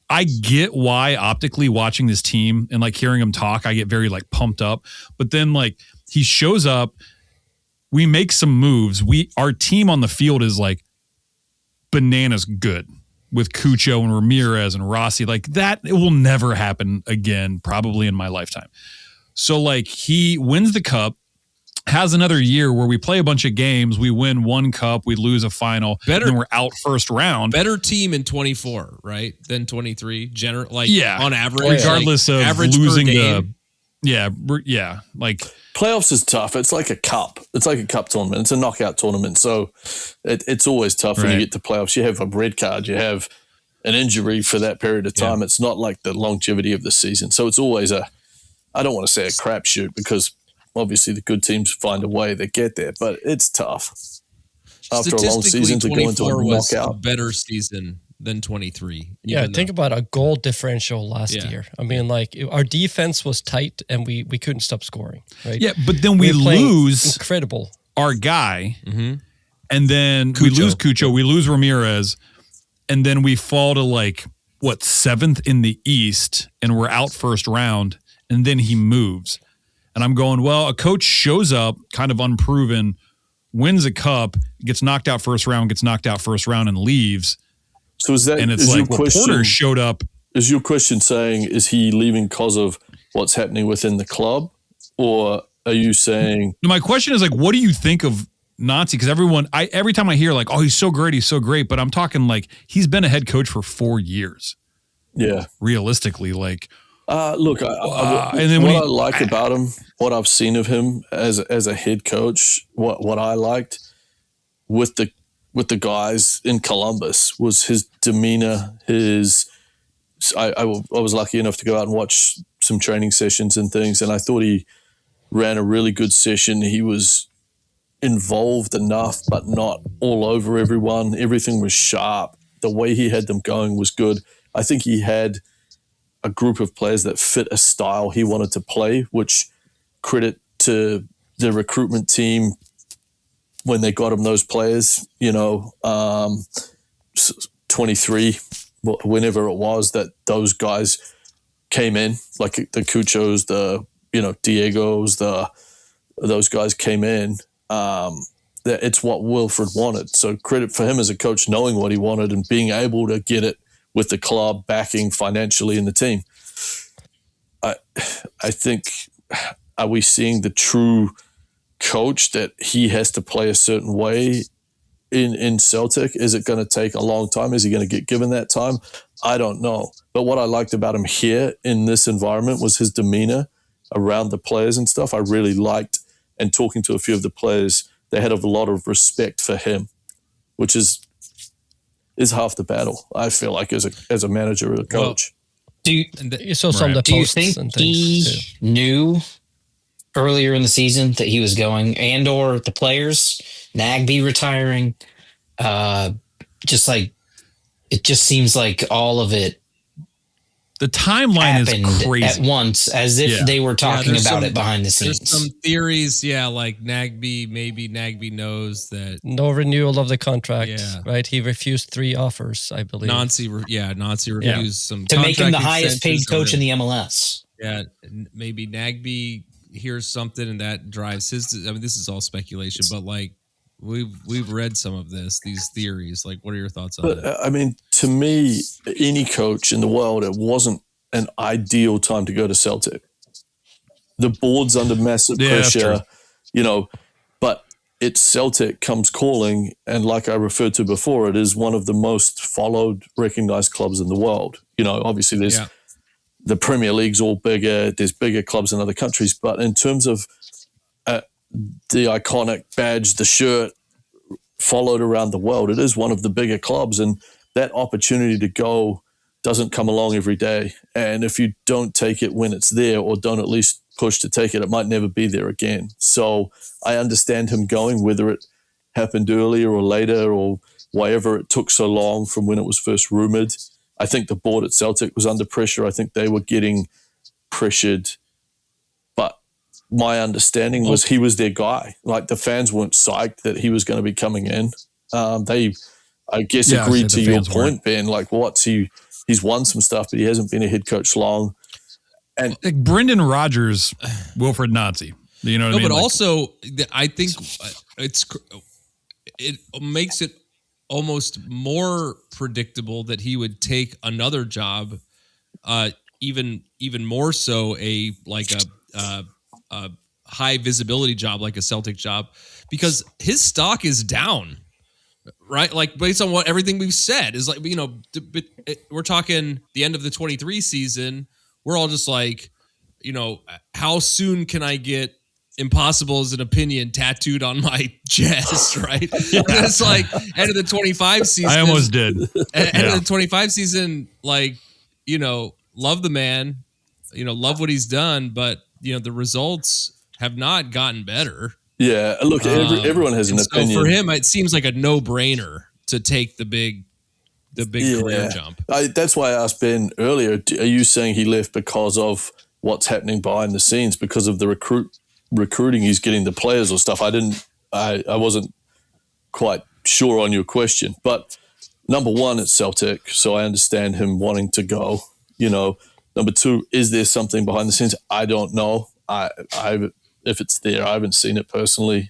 Speaker 7: I get why optically watching this team and like hearing him talk, I get very like pumped up. But then like he shows up, we make some moves. Our team on the field is like bananas good with Cucho and Ramirez and Rossi. Like that, it will never happen again, probably in my lifetime. So like he wins the cup, has another year where we play a bunch of games, we win one cup, we lose a final, then we're out first round.
Speaker 5: Better team in 24, right? Than 23, on average.
Speaker 7: Regardless of
Speaker 5: average
Speaker 7: losing like
Speaker 6: playoffs is tough. It's like a cup. It's like a cup tournament. It's a knockout tournament. So it's always tough when you get to playoffs. You have a red card, you have an injury for that period of time. Yeah. It's not like the longevity of the season. So it's always I don't want to say a crapshoot because obviously the good teams find a way to get there, but it's tough after a long season to go into a knockout.
Speaker 5: A better season than 23.
Speaker 8: Yeah, think about a goal differential last year. I mean, like our defense was tight and we couldn't stop scoring, right?
Speaker 7: Yeah, but then we lose
Speaker 8: incredible
Speaker 7: our guy, and then we lose Cucho, we lose Ramirez, and then we fall to like, 7th in the East, and we're out first round, and then he moves. And I'm going, well, a coach shows up, kind of unproven, wins a cup, gets knocked out first round, and leaves.
Speaker 6: So is that?
Speaker 7: And it's like Porter showed up.
Speaker 6: Is your question saying, is he leaving because of what's happening within the club? Or are you saying?
Speaker 7: No, my question is like, what do you think of Nancy? Because every time I hear like, oh, he's so great. But I'm talking like he's been a head coach for 4 years.
Speaker 6: Yeah.
Speaker 7: Realistically, like.
Speaker 6: Look, and then what I like about him, what I've seen of him as a head coach, what I liked with the guys in Columbus was his demeanor. I was lucky enough to go out and watch some training sessions and things, and I thought he ran a really good session. He was involved enough, but not all over everyone. Everything was sharp. The way he had them going was good. I think he had a group of players that fit a style he wanted to play, which credit to the recruitment team when they got him those players, 23, whenever it was that those guys came in, like the Cuchos, the, Diegos, those guys came in. It's what Wilfred wanted. So credit for him as a coach, knowing what he wanted and being able to get it with the club backing financially in the team. I think, are we seeing the true coach that he has to play a certain way in Celtic? Is it going to take a long time? Is he going to get given that time? I don't know. But what I liked about him here in this environment was his demeanor around the players and stuff. I really liked, and talking to a few of the players, they had a lot of respect for him, which is half the battle, I feel like, as a manager or a coach.
Speaker 9: Do you think he knew earlier in the season that he was going, and or the players, Nagby retiring? Just like, it just seems like all of it.
Speaker 7: The timeline is crazy
Speaker 9: at once, as if they were talking about it behind the scenes.
Speaker 5: There's some theories, like maybe Nagby knows that
Speaker 8: no renewal of the contract. Right, he refused 3 offers, I believe.
Speaker 5: Nancy refused some
Speaker 9: to make him the highest paid coach in the MLS.
Speaker 5: Yeah, maybe Nagby hears something and that drives his. I mean, this is all speculation, but like we've read some of these theories. Like, what are your thoughts on that?
Speaker 6: I mean, to me, any coach in the world, it wasn't an ideal time to go to Celtic. the board's under massive pressure, but it's Celtic comes calling. And like I referred to before, it is one of the most followed, recognized clubs in the world. Obviously there's the Premier League's all bigger. There's bigger clubs in other countries. But in terms of the iconic badge, the shirt followed around the world, it is one of the bigger clubs. And that opportunity to go doesn't come along every day. And if you don't take it when it's there, or don't at least push to take it, it might never be there again. So I understand him going, whether it happened earlier or later or whatever it took so long from when it was first rumored. I think the board at Celtic was under pressure. I think they were getting pressured. But my understanding was he was their guy. Like, the fans weren't psyched that he was going to be coming in. They, I guess, agreed to your point, Ben. Like, he's won some stuff, but he hasn't been a head coach long. And
Speaker 7: like Brendan Rodgers, Wilfred Nazi. You know what I mean?
Speaker 5: But also, I think it makes it almost more predictable that he would take another job, even more so a high visibility job like a Celtic job, because his stock is down, right? Like, based on everything we've said is like, we're talking the end of the 23 season. We're all just like, how soon can I get impossible as an opinion tattooed on my chest, right? It's like end of the 25 season.
Speaker 7: I almost did.
Speaker 5: End of the 25 season, like, love the man, love what he's done, but the results have not gotten better.
Speaker 6: Yeah, look, everyone has an opinion.
Speaker 5: So for him, it seems like a no-brainer to take the big career jump.
Speaker 6: That's why I asked Ben earlier, are you saying he left because of what's happening behind the scenes, because of the recruiting he's getting, the players or stuff? I wasn't quite sure on your question. But number one, it's Celtic, so I understand him wanting to go. Number two, is there something behind the scenes? I don't know. If it's there, I haven't seen it personally.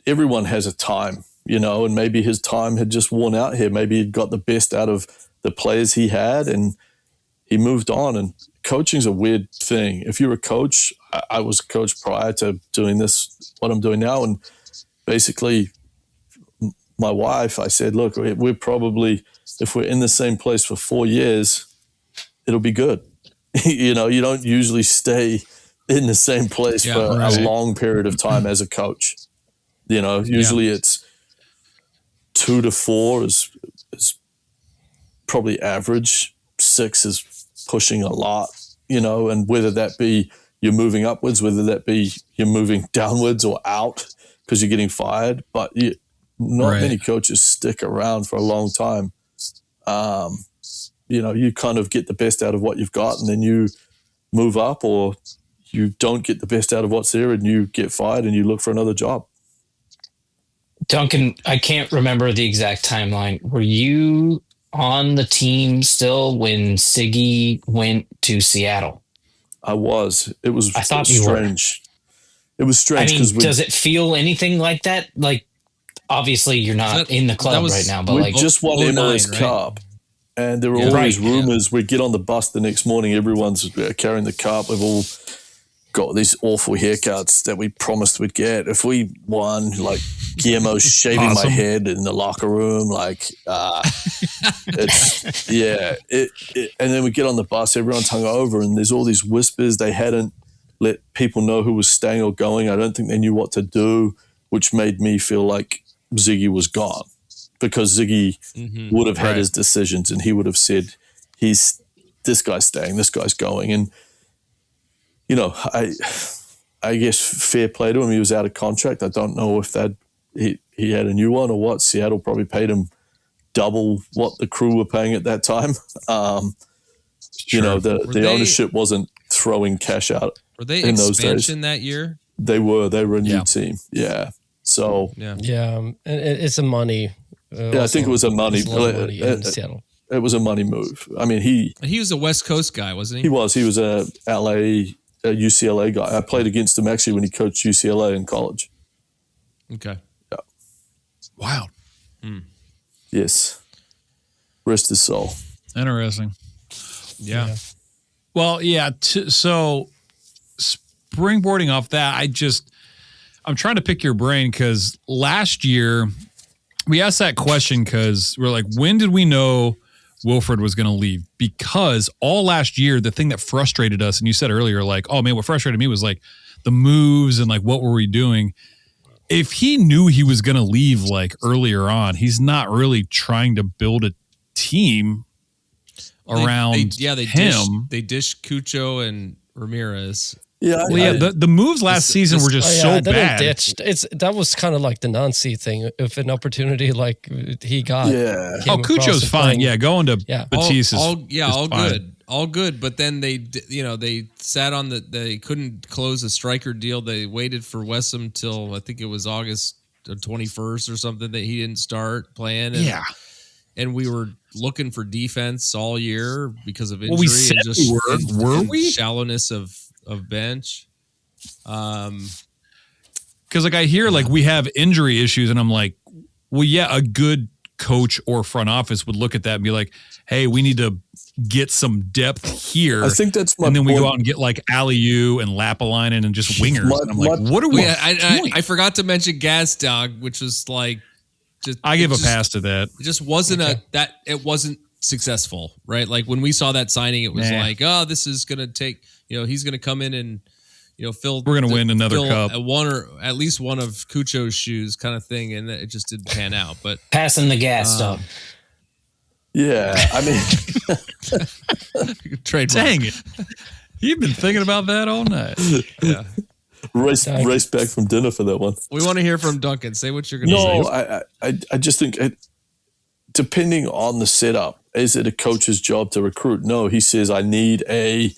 Speaker 6: Everyone has a time, and maybe his time had just worn out here. Maybe he'd got the best out of the players he had and he moved on. And coaching's a weird thing. If you're a coach, I was a coach prior to doing this, what I'm doing now. And basically my wife, I said, look, we're probably, if we're in the same place for 4 years, it'll be good. You don't usually stay in the same place for a long period of time as a coach. Usually it's 2 to 4 is probably average. 6 is pushing a lot, and whether that be you're moving upwards, whether that be you're moving downwards or out because you're getting fired. But not many coaches stick around for a long time. You kind of get the best out of what you've got and then you move up, or you don't get the best out of what's there and you get fired and you look for another job.
Speaker 9: Duncan, I can't remember the exact timeline. Were you on the team still when Siggy went to Seattle?
Speaker 6: I was. It was
Speaker 9: I thought
Speaker 6: strange. It was strange.
Speaker 9: Does it feel anything like that? Like, obviously you're not in the club right now, but
Speaker 6: we just won MLS Cup. And there were all these rumors. We get on the bus the next morning. Everyone's carrying the cup. We've all got these awful haircuts that we promised we'd get if we won. Like Guillermo shaving my head in the locker room. Like, it's and then we get on the bus. Everyone's hungover, and there's all these whispers. They hadn't let people know who was staying or going. I don't think they knew what to do, which made me feel like Ziggy was gone. Because Ziggy would have had his decisions and he would have said, this guy's staying, this guy's going. And, I guess fair play to him. He was out of contract. I don't know if he had a new one or what. Seattle probably paid him double what the crew were paying at that time. The ownership wasn't throwing cash out.
Speaker 5: Were they
Speaker 6: in those days.
Speaker 5: Expansion that year?
Speaker 6: They were a new team. Yeah. So
Speaker 8: it's a money.
Speaker 6: I think it was a money.
Speaker 8: In Seattle.
Speaker 6: It was a money move. I mean, he
Speaker 5: was a West Coast guy, wasn't he?
Speaker 6: He was. He was a UCLA guy. I played against him actually when he coached UCLA in college.
Speaker 5: Okay.
Speaker 6: Yeah.
Speaker 7: Wow.
Speaker 6: Yes. Rest his soul.
Speaker 7: Interesting.
Speaker 5: Yeah.
Speaker 7: Well, yeah. So springboarding off that, I'm trying to pick your brain because last year we asked that question because we're like, when did we know Wilfred was going to leave? Because all last year, the thing that frustrated us, and you said earlier, like, oh man, what frustrated me was like the moves and like what were we doing? If he knew he was going to leave like earlier on, he's not really trying to build a team around him.
Speaker 5: They dished Cucho and Ramirez.
Speaker 6: Yeah,
Speaker 7: the moves last season were just so bad.
Speaker 8: That was kind of like the Nancy thing. If an opportunity like he got,
Speaker 7: Cucho's fine. Going to Batiste is
Speaker 5: all
Speaker 7: fine.
Speaker 5: good, all good. But then they sat on they couldn't close a striker deal. They waited for Wessam till I think it was August 21st or something that he didn't start playing. And we were looking for defense all year because of injury.
Speaker 7: Well, we said were we?
Speaker 5: Shallowness of bench.
Speaker 7: Because like I hear like we have injury issues, and I'm like, well, yeah, a good coach or front office would look at that and be like, hey, we need to get some depth here.
Speaker 6: I think that's my
Speaker 7: and then we
Speaker 6: point.
Speaker 7: go out and get like Aliu and Lapalainen and just wingers. And I'm like, what are we doing?
Speaker 5: I forgot to mention Gazdog, which was like,
Speaker 7: I give a pass to that.
Speaker 5: It just wasn't it wasn't successful, right? Like when we saw that signing, it was like, oh, this is gonna take. He's going to come in and, fill.
Speaker 7: We're going to win another cup.
Speaker 5: One or at least one of Cucho's shoes kind of thing. And it just didn't pan out. But
Speaker 9: passing the gas dog.
Speaker 6: Yeah. I mean,
Speaker 5: trademark.
Speaker 7: Dang it. You've been thinking about that all night.
Speaker 5: Yeah.
Speaker 6: Race back from dinner for that one.
Speaker 5: We want to hear from Duncan. Say what you're going to say.
Speaker 6: No, I just think depending on the setup, is it a coach's job to recruit? No, he says, I need a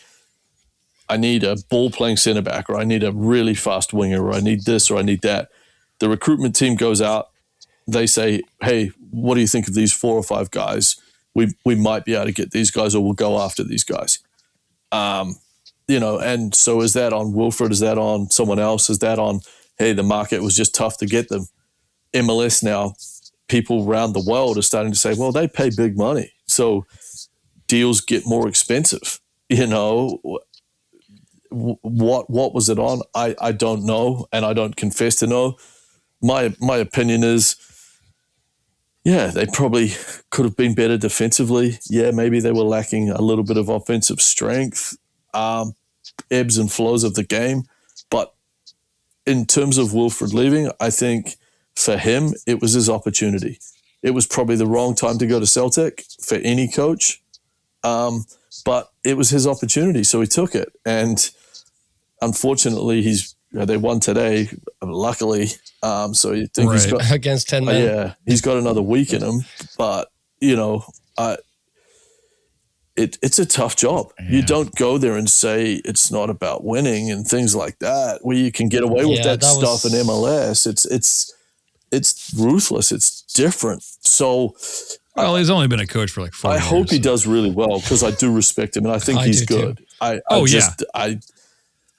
Speaker 6: ball-playing center back, or I need a really fast winger, or I need this, or I need that. The recruitment team goes out. They say, hey, what do you think of these 4 or 5 guys? We might be able to get these guys, or we'll go after these guys. And so is that on Wilfred? Is that on someone else? Is that on, hey, the market was just tough to get them? MLS now, people around the world are starting to say, well, they pay big money. So deals get more expensive, What was it on? I don't know, and I don't confess to know. My opinion is, they probably could have been better defensively. Yeah, maybe they were lacking a little bit of offensive strength, ebbs and flows of the game. But in terms of Wilfred leaving, I think for him, it was his opportunity. It was probably the wrong time to go to Celtic for any coach, but it was his opportunity, so he took it. And unfortunately, they won today, luckily. So you think he's got
Speaker 8: against 10 men.
Speaker 6: He's got another week in him. But it's a tough job. Yeah. You don't go there and say it's not about winning and things like that, where you can get away with that stuff in MLS. It's ruthless. It's different. So.
Speaker 7: Well, he's only been a coach for like 4 years.
Speaker 6: I hope he does really well because I do respect him and I think he's good.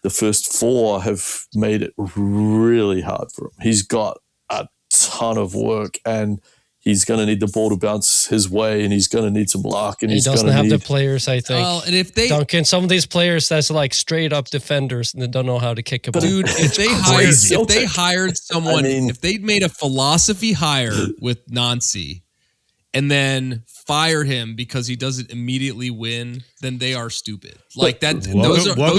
Speaker 6: The first 4 have made it really hard for him. He's got a ton of work and he's going to need the ball to bounce his way and he's going to need some luck. And
Speaker 8: he doesn't have the players, I think.
Speaker 5: Well, and if they
Speaker 8: Duncan, some of these players that's like straight up defenders and they don't know how to kick a ball.
Speaker 5: Dude, if they hired someone, if they made a philosophy hire with Nancy and then fire him because he doesn't immediately win, then they are stupid. Like that. Those
Speaker 7: what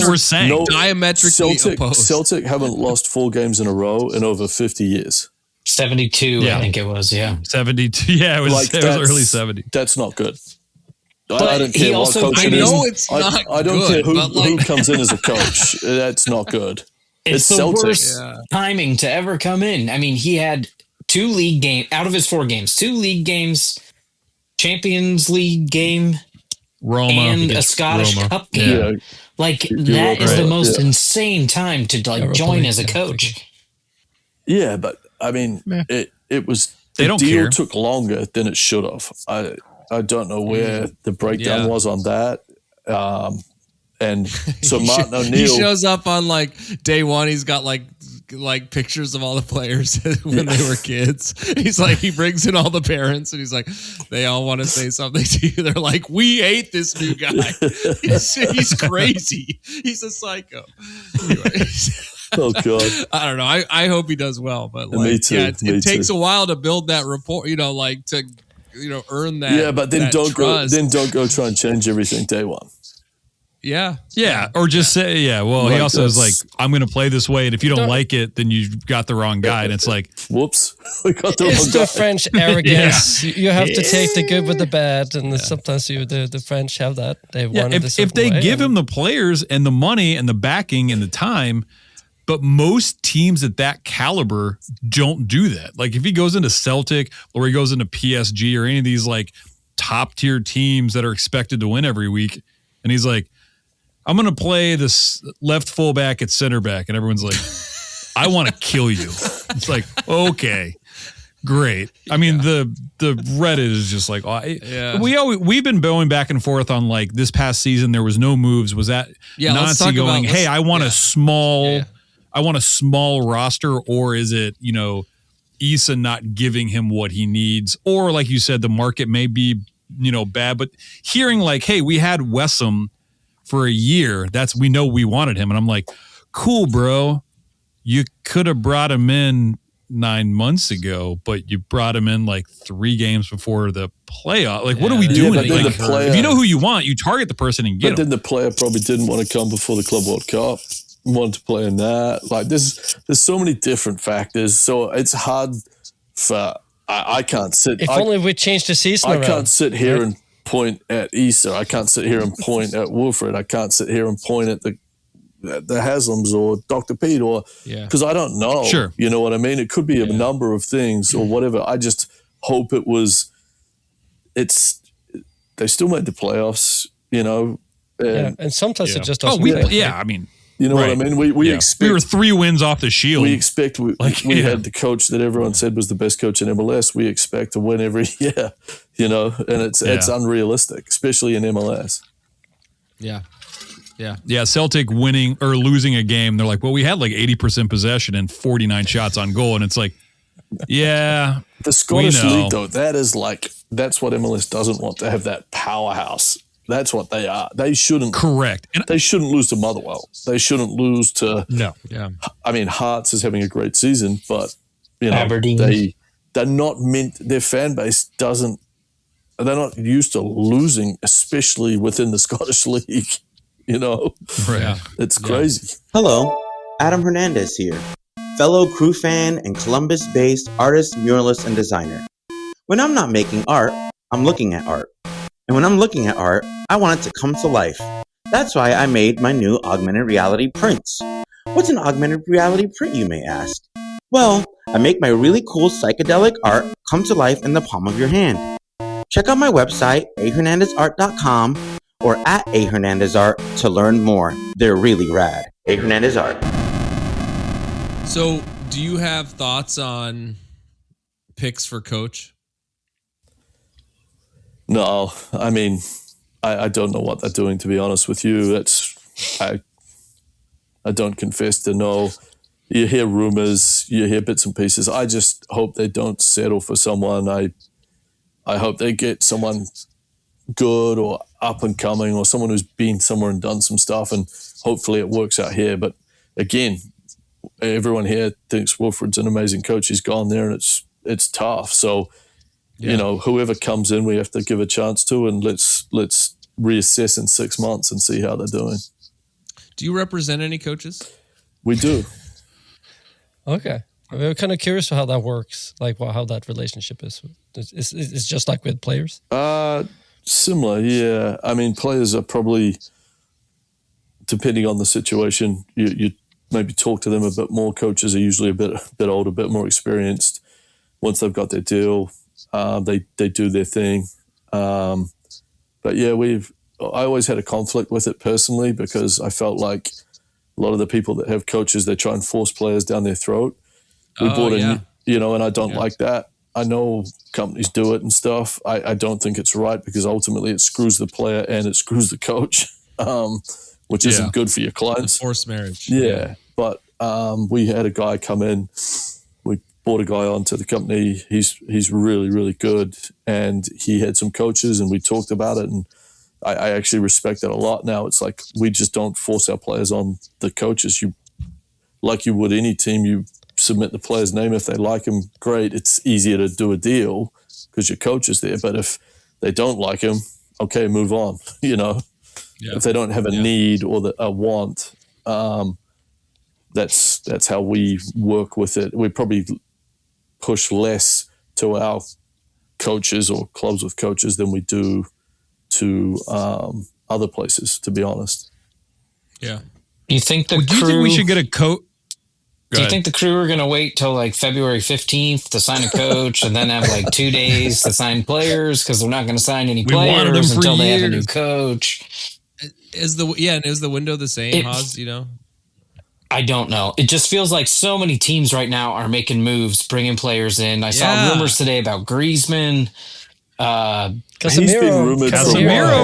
Speaker 7: we're saying.
Speaker 5: Diametrically opposed.
Speaker 6: Celtic haven't lost 4 games in a row in over 50 years.
Speaker 9: 72, I think it was.
Speaker 7: 72. Yeah, it was early 70.
Speaker 6: That's not good. I don't care what coach
Speaker 5: it is. I don't care
Speaker 6: who comes in as a coach. That's not good.
Speaker 9: It's the Celtic. Worst timing to ever come in. I mean, he had 2 league games out of his 4 games, 2 league games, Champions League game,
Speaker 7: Roma,
Speaker 9: and a Scottish Cup game. Yeah. Like that is the most insane time to join as a coach.
Speaker 6: Yeah, but I mean, it was the deal took longer than it should have. I don't know where the breakdown was on that. And so Martin O'Neill,
Speaker 5: he shows up on like day one. He's got like pictures of all the players when they were kids. He's like, he brings in all the parents and he's like, they all want to say something to you. They're like, we hate this new guy. He's crazy. He's a psycho. Anyway.
Speaker 6: Oh God!
Speaker 5: I don't know. I hope he does well, but like,
Speaker 6: me too.
Speaker 5: Yeah, it takes a while to build that rapport. like to earn that.
Speaker 6: Yeah, but then don't
Speaker 5: trust.
Speaker 6: don't go try and change everything day one.
Speaker 5: Yeah.
Speaker 7: Or just say, well, he also is like, I'm going to play this way. And if you don't like it, then you got the wrong guy. And it's like,
Speaker 6: whoops, we got the wrong
Speaker 8: It's
Speaker 6: guy.
Speaker 8: the French arrogance. You have to take the good with the bad. And sometimes the French have that. They want it
Speaker 7: if they give him the players and the money and the backing and the time, but most teams at that caliber don't do that. Like if he goes into Celtic or he goes into PSG or any of these like top tier teams that are expected to win every week, and he's like, I'm going to play this left fullback at center back. And everyone's like, I want to kill you. It's like, okay, great. I mean, the Reddit is just like, we've been going back and forth on like this past season, there was no moves. Was that Nazi going, hey, I want a small, I want a small roster, or is it, Issa not giving him what he needs? Or like you said, the market may be, bad, but hearing like, hey, we had Wessam for a year, we know we wanted him. And I'm like, cool, bro. You could have brought him in 9 months ago, but you brought him in like 3 games before the playoff. Like, what are we doing?
Speaker 6: But then the player,
Speaker 7: if you know who you want, you target the person and get him.
Speaker 6: But then the player probably didn't want to come before the Club World Cup, wanted to play in that. Like, there's so many different factors. So it's hard for, I can't sit.
Speaker 8: If only we changed the season around.
Speaker 6: I can't sit here and point at Issa. I can't sit here and point at Wilfred. I can't sit here and point at the Haslams or Dr. Pete because I don't know.
Speaker 7: Sure.
Speaker 6: You know what I mean? It could be a number of things or whatever. I just hope they still made the playoffs,
Speaker 8: and sometimes it just doesn't.
Speaker 7: I mean,
Speaker 6: you know what I mean? We expect,
Speaker 7: we were 3 wins off the Shield.
Speaker 6: We expect we had the coach that everyone said was the best coach in MLS. We expect to win every year, and it's unrealistic, especially in MLS.
Speaker 5: Yeah.
Speaker 7: Yeah, Celtic winning or losing a game, they're like, well, we had like 80% possession and 49 shots on goal. And it's like, yeah.
Speaker 6: The Scottish League, though, that's what MLS doesn't want, to have that powerhouse. That's what they are. They shouldn't.
Speaker 7: Correct. And
Speaker 6: they shouldn't lose to Motherwell. They shouldn't lose to.
Speaker 7: No. Yeah.
Speaker 6: I mean, Hearts is having a great season, but
Speaker 9: Aberdeen.
Speaker 6: They're not meant. Their fan base doesn't. They're not used to losing, especially within the Scottish League.
Speaker 7: Right.
Speaker 6: It's crazy.
Speaker 11: Hello, Adam Hernandez here, fellow crew fan and Columbus-based artist, muralist, and designer. When I'm not making art, I'm looking at art. And when I'm looking at art, I want it to come to life. That's why I made my new augmented reality prints. What's an augmented reality print, you may ask? Well, I make my really cool psychedelic art come to life in the palm of your hand. Check out my website, ahernandezart.com, or at ahernandezart to learn more. They're really rad. ahernandezart.
Speaker 5: So, do you have thoughts on picks for coach?
Speaker 6: No, I mean, I don't know what they're doing, to be honest with you. I don't confess to know. You hear rumors, you hear bits and pieces. I just hope they don't settle for someone. I hope they get someone good or up and coming, or someone who's been somewhere and done some stuff, and hopefully it works out here. But again, everyone here thinks Wilfred's an amazing coach. He's gone there and it's tough. So, whoever comes in, we have to give a chance to, and let's reassess in 6 months and see how they're doing. Do
Speaker 5: you represent any coaches?
Speaker 6: We do.
Speaker 8: Okay. I'm kind of curious how that works, like how that relationship is. It's just like with players?
Speaker 6: Similar, yeah. I mean, players are probably, depending on the situation, you maybe talk to them a bit more. Coaches are usually a bit older, a bit more experienced. Once they've got their deal, they do their thing. But yeah, I always had a conflict with it personally, because I felt like a lot of the people that have coaches, they try and force players down their throat. We brought in, and I don't like that. I know companies do it and stuff. I don't think it's right, because ultimately it screws the player and it screws the coach. which isn't good for your clients.
Speaker 5: Forced marriage.
Speaker 6: Yeah. But we had a guy come in. We brought a guy onto the company. He's really, really good. And he had some coaches and we talked about it. And I actually respect that a lot now. It's like we just don't force our players on the coaches. Like you would any team, you submit the player's name. If they like him, great. It's easier to do a deal because your coach is there. But if they don't like him, okay, move on. If they don't have a need or a want, that's how we work with it. We probably push less to our coaches or clubs with coaches than we do to other places, to be honest.
Speaker 5: Yeah.
Speaker 9: Do you think the
Speaker 7: Do you think we should get a coach?
Speaker 9: Do you think the crew are going to wait till like February 15th to sign a coach and then have like 2 days to sign players because they're not going to sign any players until they have a new coach?
Speaker 5: Is the window the same, Haas?
Speaker 9: I don't know. It just feels like so many teams right now are making moves, bringing players in. I saw rumors today about Griezmann.
Speaker 7: Casemiro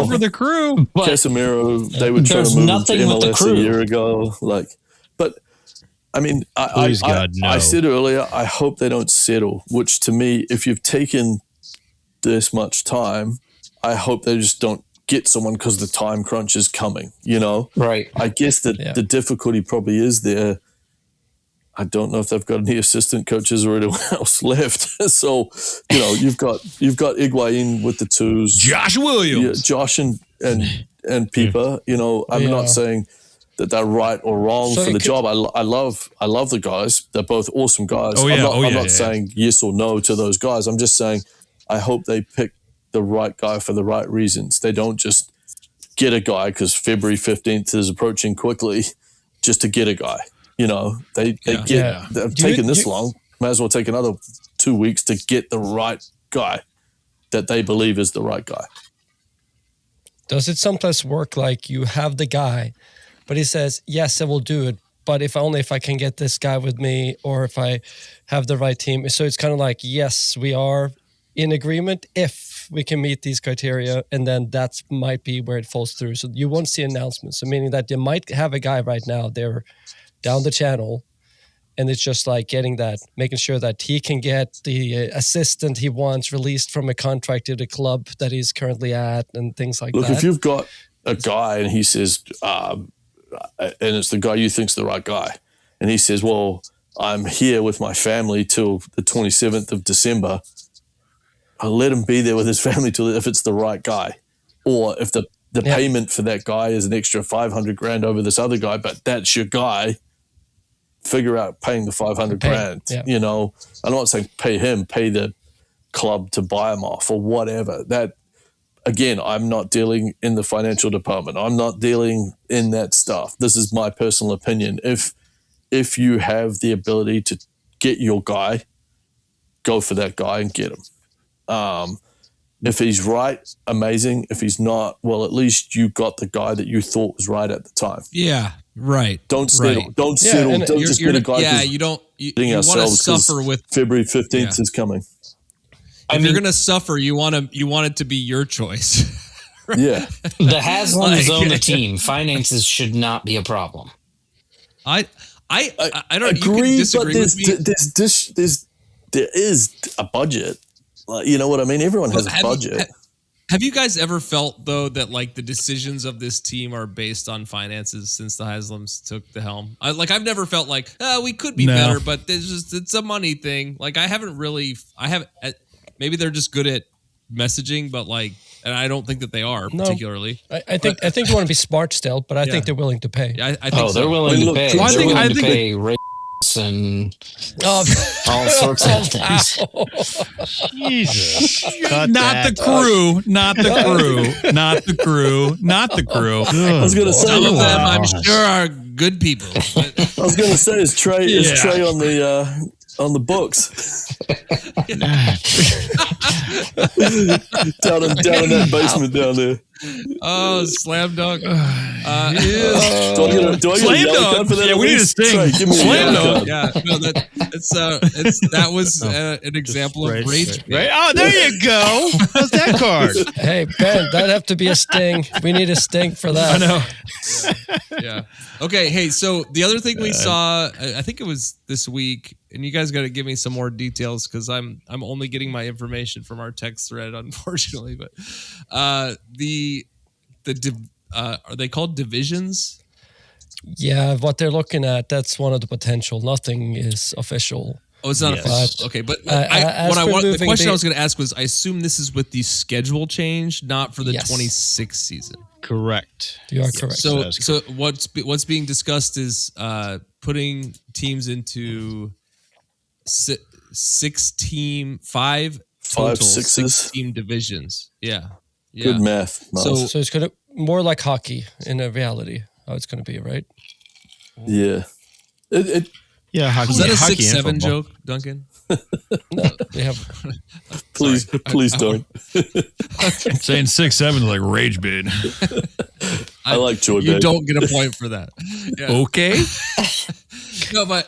Speaker 7: for the crew.
Speaker 6: But Casemiro, they were trying to move to MLS a year ago. But I mean, I said earlier, I hope they don't settle. Which to me, if you've taken this much time, I hope they just don't get someone because the time crunch is coming.
Speaker 9: Right?
Speaker 6: I guess that the difficulty probably is there. I don't know if they've got any assistant coaches or anyone else left. So, you've got Higuain with the twos,
Speaker 7: Josh Williams,
Speaker 6: Josh and Pipa. I'm not saying that they're right or wrong for the job. I love the guys. They're both awesome guys. I'm not saying yes or no to those guys. I'm just saying I hope they pick the right guy for the right reasons. They don't just get a guy because February 15th is approaching quickly just to get a guy. They've taken this long. Might as well take another 2 weeks to get the right guy that they believe is the right guy.
Speaker 8: Does it sometimes work like you have the guy, but he says, yes, I will do it, but if I can get this guy with me or if I have the right team. So it's kind of like, yes, we are in agreement if we can meet these criteria, and then that might be where it falls through. So you won't see announcements. So meaning that you might have a guy right now, they're down the channel, and it's just like making sure that he can get the assistant he wants released from a contract to the club that he's currently at and things like that.
Speaker 6: Look, if you've got a guy and he says, and it's the guy you think's the right guy, and he says, well, I'm here with my family till the 27th of December, I'll let him be there with his family till if it's the right guy. Or if the payment for that guy is an extra $500,000 over this other guy, but that's your guy, figure out paying the $500,000. Yeah. I'm not saying pay him, pay the club to buy him off or whatever. That, again, I'm not dealing in the financial department. I'm not dealing in that stuff. This is my personal opinion. If you have the ability to get your guy, go for that guy and get him. If he's right, amazing. If he's not, well, at least you got the guy that you thought was right at the time.
Speaker 5: Yeah, right.
Speaker 6: Don't settle.
Speaker 5: Right.
Speaker 6: Don't settle. Don't just get a guy.
Speaker 5: Yeah, you don't. You want to suffer with
Speaker 6: February 15th is coming.
Speaker 5: If you're going to suffer, you want it to be your choice.
Speaker 6: Right? Yeah.
Speaker 9: The Haslams own the team. Finances should not be a problem.
Speaker 5: I don't
Speaker 6: agree,
Speaker 5: you can disagree with me.
Speaker 6: There is a budget. You know what I mean? Everyone has a budget.
Speaker 5: Have you guys ever felt, though, that like the decisions of this team are based on finances since the Haslams took the helm? I've never felt like, we could be better, but it's a money thing. Like maybe they're just good at messaging, but and I don't think that they are particularly.
Speaker 8: I think you want to be smart still, but I think they're willing to pay.
Speaker 5: I think
Speaker 9: they're willing to pay. They're willing to pay and all sorts of things.
Speaker 7: Jesus. Not the crew.
Speaker 6: I was going to say,
Speaker 5: some of them I'm sure are good people. But
Speaker 6: I was going to say, is Trey on the books? down in that basement down there.
Speaker 5: Oh, slam dunk.
Speaker 6: Do I get a
Speaker 7: Slam
Speaker 6: yellow
Speaker 7: dunk.
Speaker 6: card for that?
Speaker 7: Yeah,
Speaker 6: at
Speaker 7: we need a
Speaker 6: least?
Speaker 7: sting.
Speaker 6: Sorry, give me a
Speaker 7: Slam
Speaker 6: yellow
Speaker 7: dunk.
Speaker 6: card.
Speaker 5: Yeah, no, that was an example of rage.
Speaker 2: Right? Oh, there you go. How's that card?
Speaker 8: Hey, Ben, that'd have to be a sting. We need a sting for that.
Speaker 7: I know.
Speaker 5: Yeah. Okay. Hey, so the other thing we saw, I think it was this week, and you guys got to give me some more details because I'm only getting my information from our text thread, unfortunately. But are they called divisions?
Speaker 8: Yeah, what they're looking at, that's one of the potential. Nothing is official.
Speaker 5: Oh, it's not official. Okay, but the question I was going to ask was, I assume this is with the schedule change, not for the 26th season.
Speaker 2: Correct.
Speaker 8: You are correct.
Speaker 5: So what's being discussed is putting teams into five total
Speaker 6: sixes.
Speaker 5: 6-team divisions. Yeah.
Speaker 6: Good math. Miles.
Speaker 8: So it's gonna more like hockey in a reality. How it's gonna be, right?
Speaker 6: Yeah.
Speaker 2: Yeah, hockey.
Speaker 5: Is that a
Speaker 2: hockey and
Speaker 5: 6-7
Speaker 2: football.
Speaker 5: joke, Duncan?
Speaker 8: No, they have.
Speaker 6: Please don't.
Speaker 7: Saying 6'7" is like rage bait.
Speaker 6: I like joy.
Speaker 5: You
Speaker 6: babe.
Speaker 5: don't get a point for that. Yeah.
Speaker 7: Okay.
Speaker 5: No, but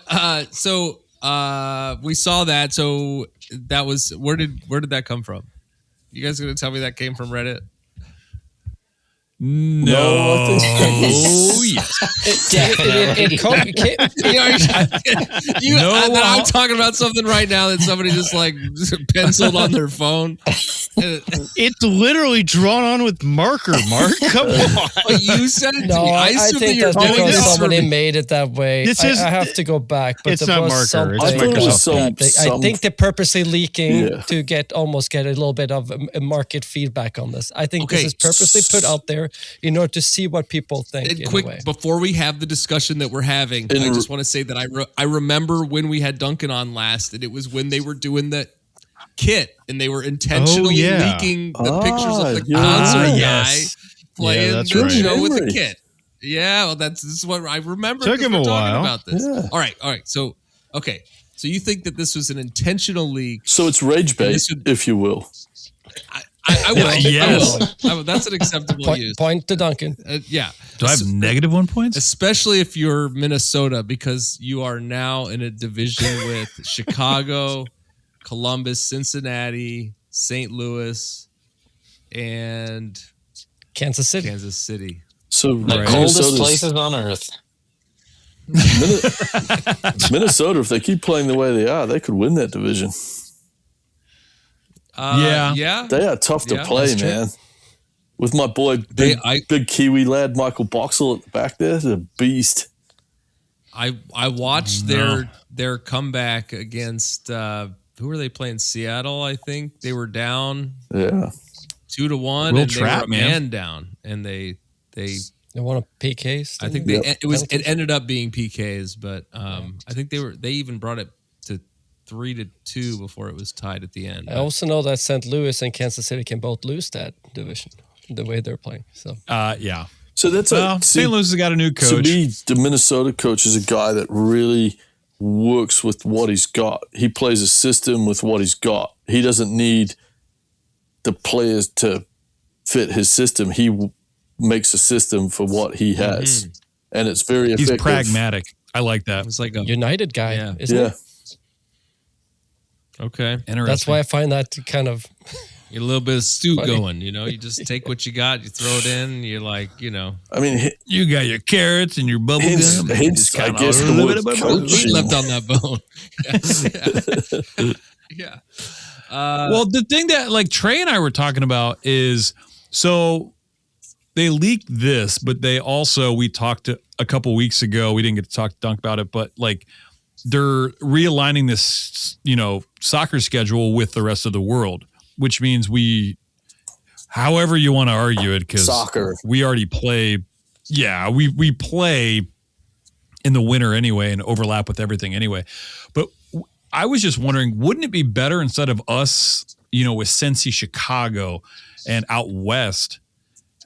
Speaker 5: we saw that. So that was where did that come from? You guys gonna tell me that came from Reddit?
Speaker 6: No, I think
Speaker 5: I'm talking about something right now that somebody just like penciled on their phone.
Speaker 2: It's literally drawn on with marker, Mark. Come on.
Speaker 5: But you said it to
Speaker 8: No,
Speaker 5: me.
Speaker 8: I
Speaker 5: assume
Speaker 8: think
Speaker 5: that
Speaker 8: that's
Speaker 5: you're doing
Speaker 8: because
Speaker 5: this
Speaker 8: somebody
Speaker 5: for me.
Speaker 8: made it that way.
Speaker 2: This is-
Speaker 8: I have to go back, but
Speaker 2: It's
Speaker 8: there
Speaker 2: not
Speaker 8: was
Speaker 2: marker,
Speaker 8: something.
Speaker 2: it's
Speaker 6: I thought it was
Speaker 8: I think they're purposely leaking
Speaker 6: Yeah.
Speaker 8: to get a little bit of a market feedback on this. I think this
Speaker 5: Okay.
Speaker 8: is purposely put out there in order to see what people think.
Speaker 5: And
Speaker 8: in a
Speaker 5: quick,
Speaker 8: way.
Speaker 5: before we have the discussion that we're having, I just want to say that I remember when we had Duncan on last, and it was when they were doing the kit, and they were intentionally leaking the pictures of the concert guy playing the show with the kit. Yeah, well, this is what I remember.
Speaker 2: Took him a while.
Speaker 5: About this.
Speaker 6: Yeah.
Speaker 5: All right. So, okay. So you think that this was an intentional leak?
Speaker 6: So it's rage bait, if you will.
Speaker 5: I will.
Speaker 7: Yes.
Speaker 5: I will. That's an acceptable use.
Speaker 8: Point to Duncan.
Speaker 5: Yeah.
Speaker 7: Do I have -1 points?
Speaker 5: Especially if you're Minnesota, because you are now in a division with Chicago, Columbus, Cincinnati, St. Louis, and
Speaker 8: Kansas City.
Speaker 6: So
Speaker 9: The coldest places on earth.
Speaker 6: Minnesota, if they keep playing the way they are, they could win that division.
Speaker 5: Yeah.
Speaker 6: They are tough to play, man. With my boy, big Kiwi lad, Michael Boxall at the back there, he's a beast.
Speaker 5: I watched their comeback against who were they playing? Seattle, I think. They were down 2-1
Speaker 7: Real
Speaker 5: and
Speaker 7: trap,
Speaker 5: they were
Speaker 7: man.
Speaker 5: man down, and they
Speaker 8: won a PKs.
Speaker 5: I think it ended up being PKs, but I think they even brought it to 3-2 before it was tied at the end.
Speaker 8: I also know that St. Louis and Kansas City can both lose that division the way they're playing. So
Speaker 7: yeah.
Speaker 6: So that's
Speaker 7: St. Louis has got a new coach.
Speaker 6: To me, the Minnesota coach is a guy that really works with what he's got. He plays a system with what he's got. He doesn't need the players to fit his system. He makes a system for what he has, and it's very effective.
Speaker 7: He's pragmatic. I like that.
Speaker 5: It's like a
Speaker 8: United guy, isn't it?
Speaker 5: Okay.
Speaker 7: Interesting.
Speaker 8: That's why I find that kind of
Speaker 5: a little bit of stew going, you just take what you got, you throw it in, you're like,
Speaker 6: I mean,
Speaker 7: you got your carrots and your bubble gum.
Speaker 6: Hence, I guess the word coaching.
Speaker 5: left on that bone. Yeah.
Speaker 7: Well, the thing that like Trey and I were talking about is so they leaked this, but they also, we talked a couple weeks ago, we didn't get to talk to Dunk about it, but like they're realigning this, soccer schedule with the rest of the world, which means however you want to argue it, because we already play. Yeah, we play in the winter anyway and overlap with everything anyway. But I was just wondering, wouldn't it be better instead of us, with Cincy, Chicago and out west,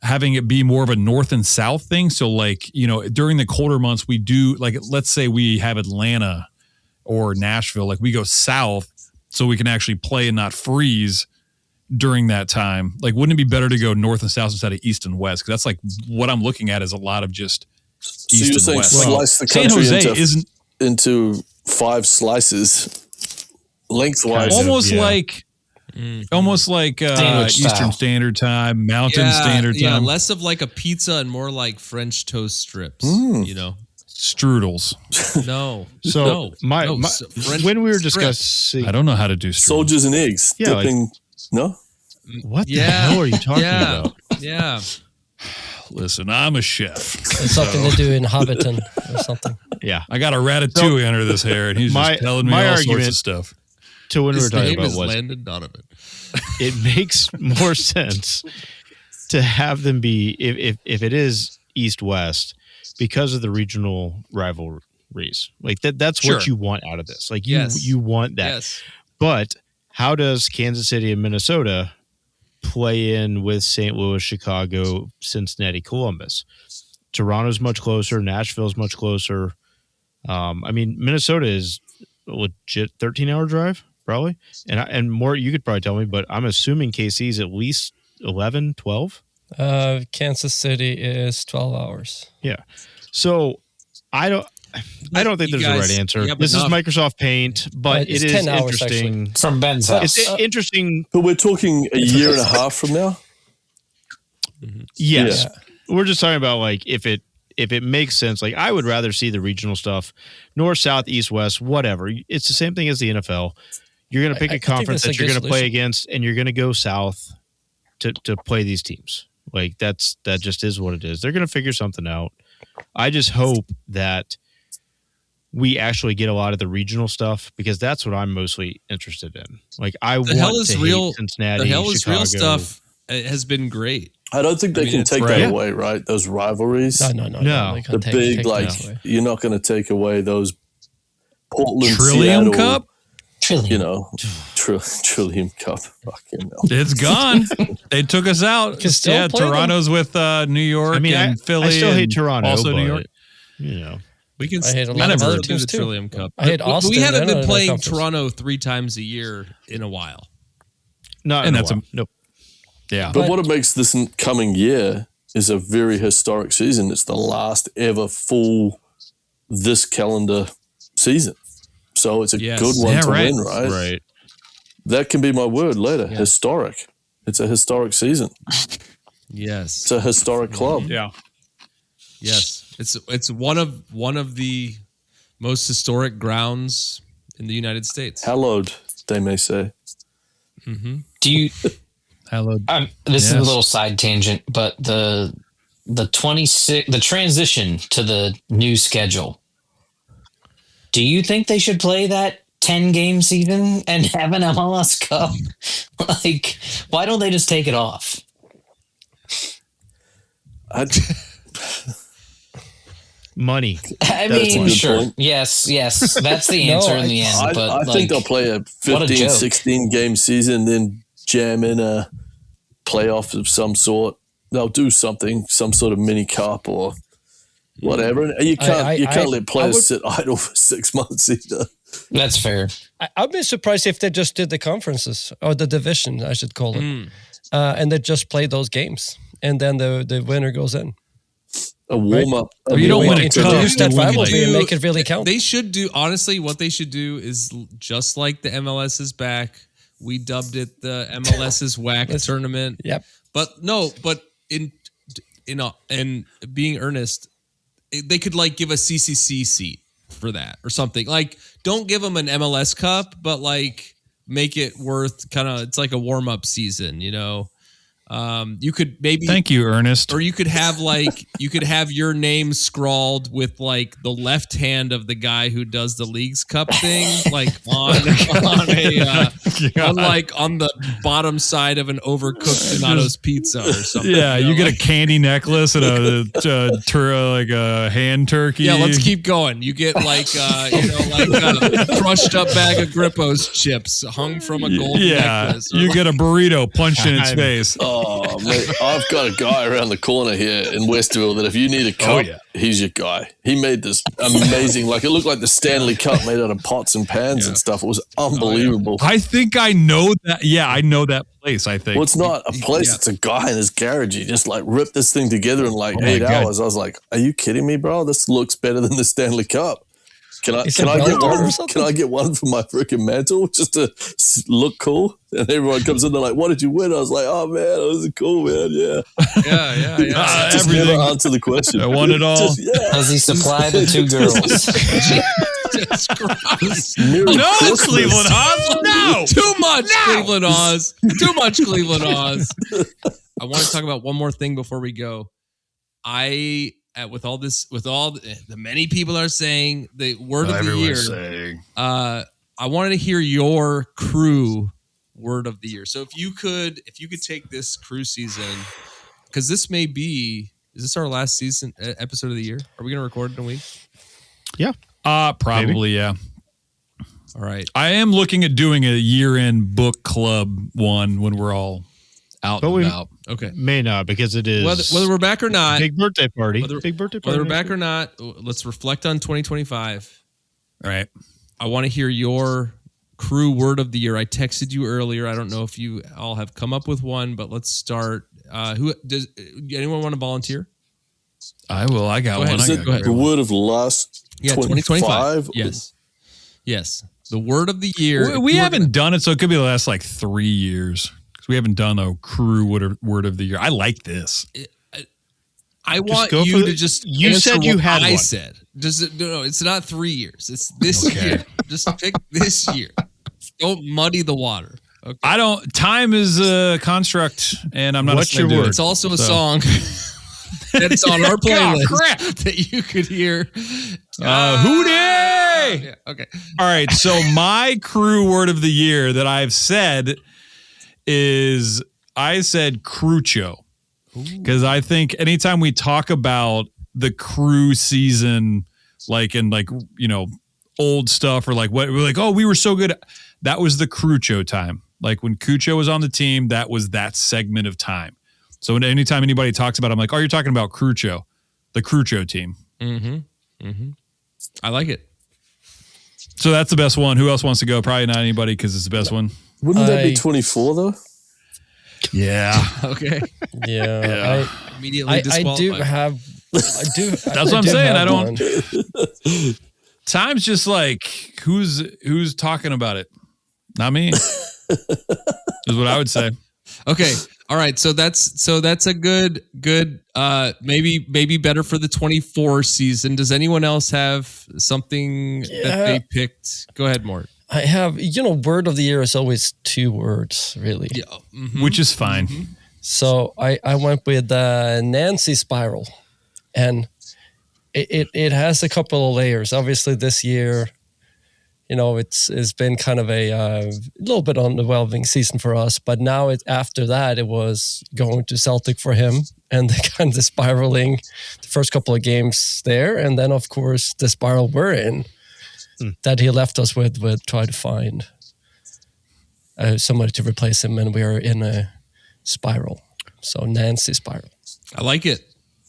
Speaker 7: having it be more of a north and south thing? So like, during the colder months we do, like, let's say we have Atlanta or Nashville, like we go south so we can actually play and not freeze, during that time? Like, wouldn't it be better to go north and south instead of east and west? Because that's like what I'm looking at is a lot of just east and west.
Speaker 6: Slice the
Speaker 7: San
Speaker 6: country
Speaker 7: Jose
Speaker 6: into 5 slices lengthwise.
Speaker 7: Almost like Eastern Standard Time, Mountain Standard Time.
Speaker 5: Yeah, less of like a pizza and more like French toast strips, you know.
Speaker 7: Strudels.
Speaker 5: No.
Speaker 2: So when we were discussing,
Speaker 7: I don't know how to do strudels.
Speaker 6: Soldiers and eggs.
Speaker 2: Yeah,
Speaker 6: dipping. No?
Speaker 2: What the hell are you talking about?
Speaker 5: Yeah.
Speaker 7: Listen, I'm a chef.
Speaker 8: It's something to do in Hobbiton or something.
Speaker 2: Yeah.
Speaker 7: I got a ratatouille under this hair, and he's just telling me all sorts of stuff.
Speaker 2: To when we were talking about
Speaker 5: was Landon Donovan.
Speaker 2: It makes more sense to have them be, if it is east-west, because of the regional rivalries. Like that's what you want out of this. Like you want that.
Speaker 5: Yes.
Speaker 2: But how does Kansas City and Minnesota play in with St. Louis, Chicago, Cincinnati, Columbus? Toronto's much closer. Nashville's much closer. I mean, Minnesota is a legit 13-hour drive, probably. And more, you could probably tell me, but I'm assuming KC's at least 11, 12?
Speaker 8: Kansas City is 12 hours.
Speaker 2: Yeah. So I don't think there's a right answer. This is Microsoft Paint, but it is
Speaker 8: 10 hours,
Speaker 2: interesting.
Speaker 8: actually.
Speaker 9: From Ben's house.
Speaker 2: It's interesting.
Speaker 6: But we're talking a year and a half from now?
Speaker 2: Yes. Yeah. We're just talking about like if it makes sense. Like I would rather see the regional stuff, north, south, east, west, whatever. It's the same thing as the NFL. You're going to pick a conference that you're going to play against, and you're going to go south to play these teams. Like that just is what it is. They're going to figure something out. I just hope that we actually get a lot of the regional stuff because that's what I'm mostly interested in. Like I want to hate Cincinnati,
Speaker 5: the hell is
Speaker 2: Chicago.
Speaker 5: Real stuff has been great.
Speaker 6: I don't think they can take that away, right? Those rivalries.
Speaker 8: No.
Speaker 6: The big, you're not going to take away those Portland,
Speaker 7: Trillium
Speaker 6: Seattle,
Speaker 7: Cup?
Speaker 6: You know, Trillium Cup. Fucking hell.
Speaker 7: It's gone. They took us out. Yeah, Toronto's with New York and Philly.
Speaker 2: I still hate Toronto.
Speaker 7: Also New York.
Speaker 2: You know.
Speaker 5: We can.
Speaker 8: I hate a lot of other teams
Speaker 5: the
Speaker 8: too.
Speaker 5: Trillium Cup.
Speaker 8: I hate Austin.
Speaker 5: We haven't been playing
Speaker 8: conference.
Speaker 5: Toronto 3 times a year in a while.
Speaker 2: No,
Speaker 7: and that's
Speaker 2: nope.
Speaker 7: Yeah.
Speaker 6: But what it makes this coming year is a very historic season. It's the last ever full this calendar season. So it's a good one to win, right?
Speaker 2: Right.
Speaker 6: That can be my word later. Yeah. Historic. It's a historic season.
Speaker 5: Yes.
Speaker 6: It's a historic club.
Speaker 7: Yeah.
Speaker 5: Yes. It's one of the most historic grounds in the United States.
Speaker 6: Hallowed, they may say.
Speaker 5: Mm-hmm.
Speaker 9: Do you?
Speaker 7: Hallowed.
Speaker 9: This is a little side tangent, but the transition to the new schedule. Do you think they should play that 10-game season and have an MLS Cup? Like, why don't they just take it off?
Speaker 2: Money.
Speaker 9: I mean, sure.
Speaker 6: Point.
Speaker 9: Yes. That's the answer in the end. But
Speaker 6: I think they'll play a 15, 16-game season, then jam in a playoff of some sort. They'll do something, some sort of mini cup or whatever. And you can't let players sit idle for 6 months either.
Speaker 9: That's fair.
Speaker 8: I'd be surprised if they just did the conferences or the division, I should call it, and they just play those games, and then the winner goes in.
Speaker 6: A warm up.
Speaker 7: Right? You don't want to
Speaker 8: introduce that rivalry and make it really count.
Speaker 5: They should do. Honestly, what they should do is just like the MLS is back. We dubbed it the MLS's WAC tournament.
Speaker 8: Yep.
Speaker 5: But in being earnest, they could like give a CCC seat for that or something. Like, don't give them an MLS Cup, but like make it worth it's like a warm up season, you know. You could maybe
Speaker 7: thank you, Ernest.
Speaker 5: Or you could have your name scrawled with like the left hand of the guy who does the Leagues Cup thing, like on the bottom side of an overcooked Donato's pizza or something.
Speaker 7: Yeah, you get a candy necklace and a hand turkey.
Speaker 5: Yeah, let's keep going. You get like a crushed up bag of Grippo's chips hung from a gold necklace.
Speaker 7: You get a burrito punched in its face.
Speaker 6: Oh mate, I've got a guy around the corner here in Westville that if you need a cup, he's your guy. He made this amazing, like it looked like the Stanley Cup made out of pots and pans and stuff. It was unbelievable.
Speaker 7: I think I know that. Yeah, I know that place, I think.
Speaker 6: Well, it's not a place. It's a guy in his garage. He just like ripped this thing together in like 8 hours. I was like, are you kidding me, bro? This looks better than the Stanley Cup. Can I get one for my freaking mantle just to look cool? And everyone comes in, they're like, what did you win? I was like, oh man, that was cool, man. Yeah. Just never answer the question.
Speaker 7: I won it all.
Speaker 9: Does he supply the 2 girls?
Speaker 7: No, Cleveland Oz. No.
Speaker 5: Too much Cleveland Oz. Too much Cleveland Oz. I want to talk about one more thing before we go. With all the many people are saying the word of the year, I wanted to hear your crew word of the year. So if you could take this crew season, because is this our last season episode of the year? Are we going to record in a week?
Speaker 2: Yeah.
Speaker 7: Probably,
Speaker 2: maybe.
Speaker 7: Yeah.
Speaker 5: All right.
Speaker 7: I am looking at doing a year-end book club one when we're all out and about.
Speaker 5: Okay.
Speaker 2: May not, because it is
Speaker 5: whether we're back or not.
Speaker 2: Big birthday party.
Speaker 5: Whether we're back or not, let's reflect on 2025.
Speaker 7: All right.
Speaker 5: I want to hear your crew word of the year. I texted you earlier. I don't know if you all have come up with one, but let's start. Anyone want to volunteer?
Speaker 7: I will. I got one.
Speaker 6: Go ahead. The word of last 2025?
Speaker 5: Yes. The word of the year.
Speaker 7: We haven't done it, so it could be the last like 3 years. We haven't done a crew word of the year. I like this.
Speaker 5: I want you to just.
Speaker 2: You said you had one.
Speaker 5: I said. No, it's not 3 years. It's this year. Just pick this year. Don't muddy the water. Okay.
Speaker 7: Time is a construct, and I'm not.
Speaker 2: What's your word?
Speaker 5: It's also a song that's on our playlist that you could hear.
Speaker 7: Hootie!
Speaker 5: Yeah, okay.
Speaker 7: All right. So my crew word of the year that I've said is I said Crucho, because I think anytime we talk about the crew season, like in old stuff or like what we're like, oh, we were so good. That was the Crucho time. Like when Cucho was on the team, that was that segment of time. So anytime anybody talks about it, I'm like, oh, you're talking about Crucho, the Crucho team.
Speaker 5: I like it.
Speaker 7: So that's the best one. Who else wants to go? Probably not anybody, because it's the best one.
Speaker 6: Wouldn't that be 24 though?
Speaker 7: Yeah.
Speaker 5: Okay.
Speaker 8: Yeah.
Speaker 5: Immediately
Speaker 8: I do have.
Speaker 7: That's what I'm saying. I don't. Time's just like who's talking about it. Not me. Is what I would say.
Speaker 5: Okay. All right. So that's a good maybe better for the 24 season. Does anyone else have something that they picked? Go ahead, Mort.
Speaker 8: I have, word of the year is always 2 words, really.
Speaker 5: Yeah.
Speaker 7: Which is fine.
Speaker 8: So I went with Nancy Spiral, and it has a couple of layers. Obviously, this year, it's been kind of a little bit underwhelming season for us. But now after that, it was going to Celtic for him, and the kind of spiraling the first couple of games there, and then of course the spiral we're in. That he left us with try to find somebody to replace him, and we are in a spiral. So Nancy Spiral.
Speaker 5: I like it.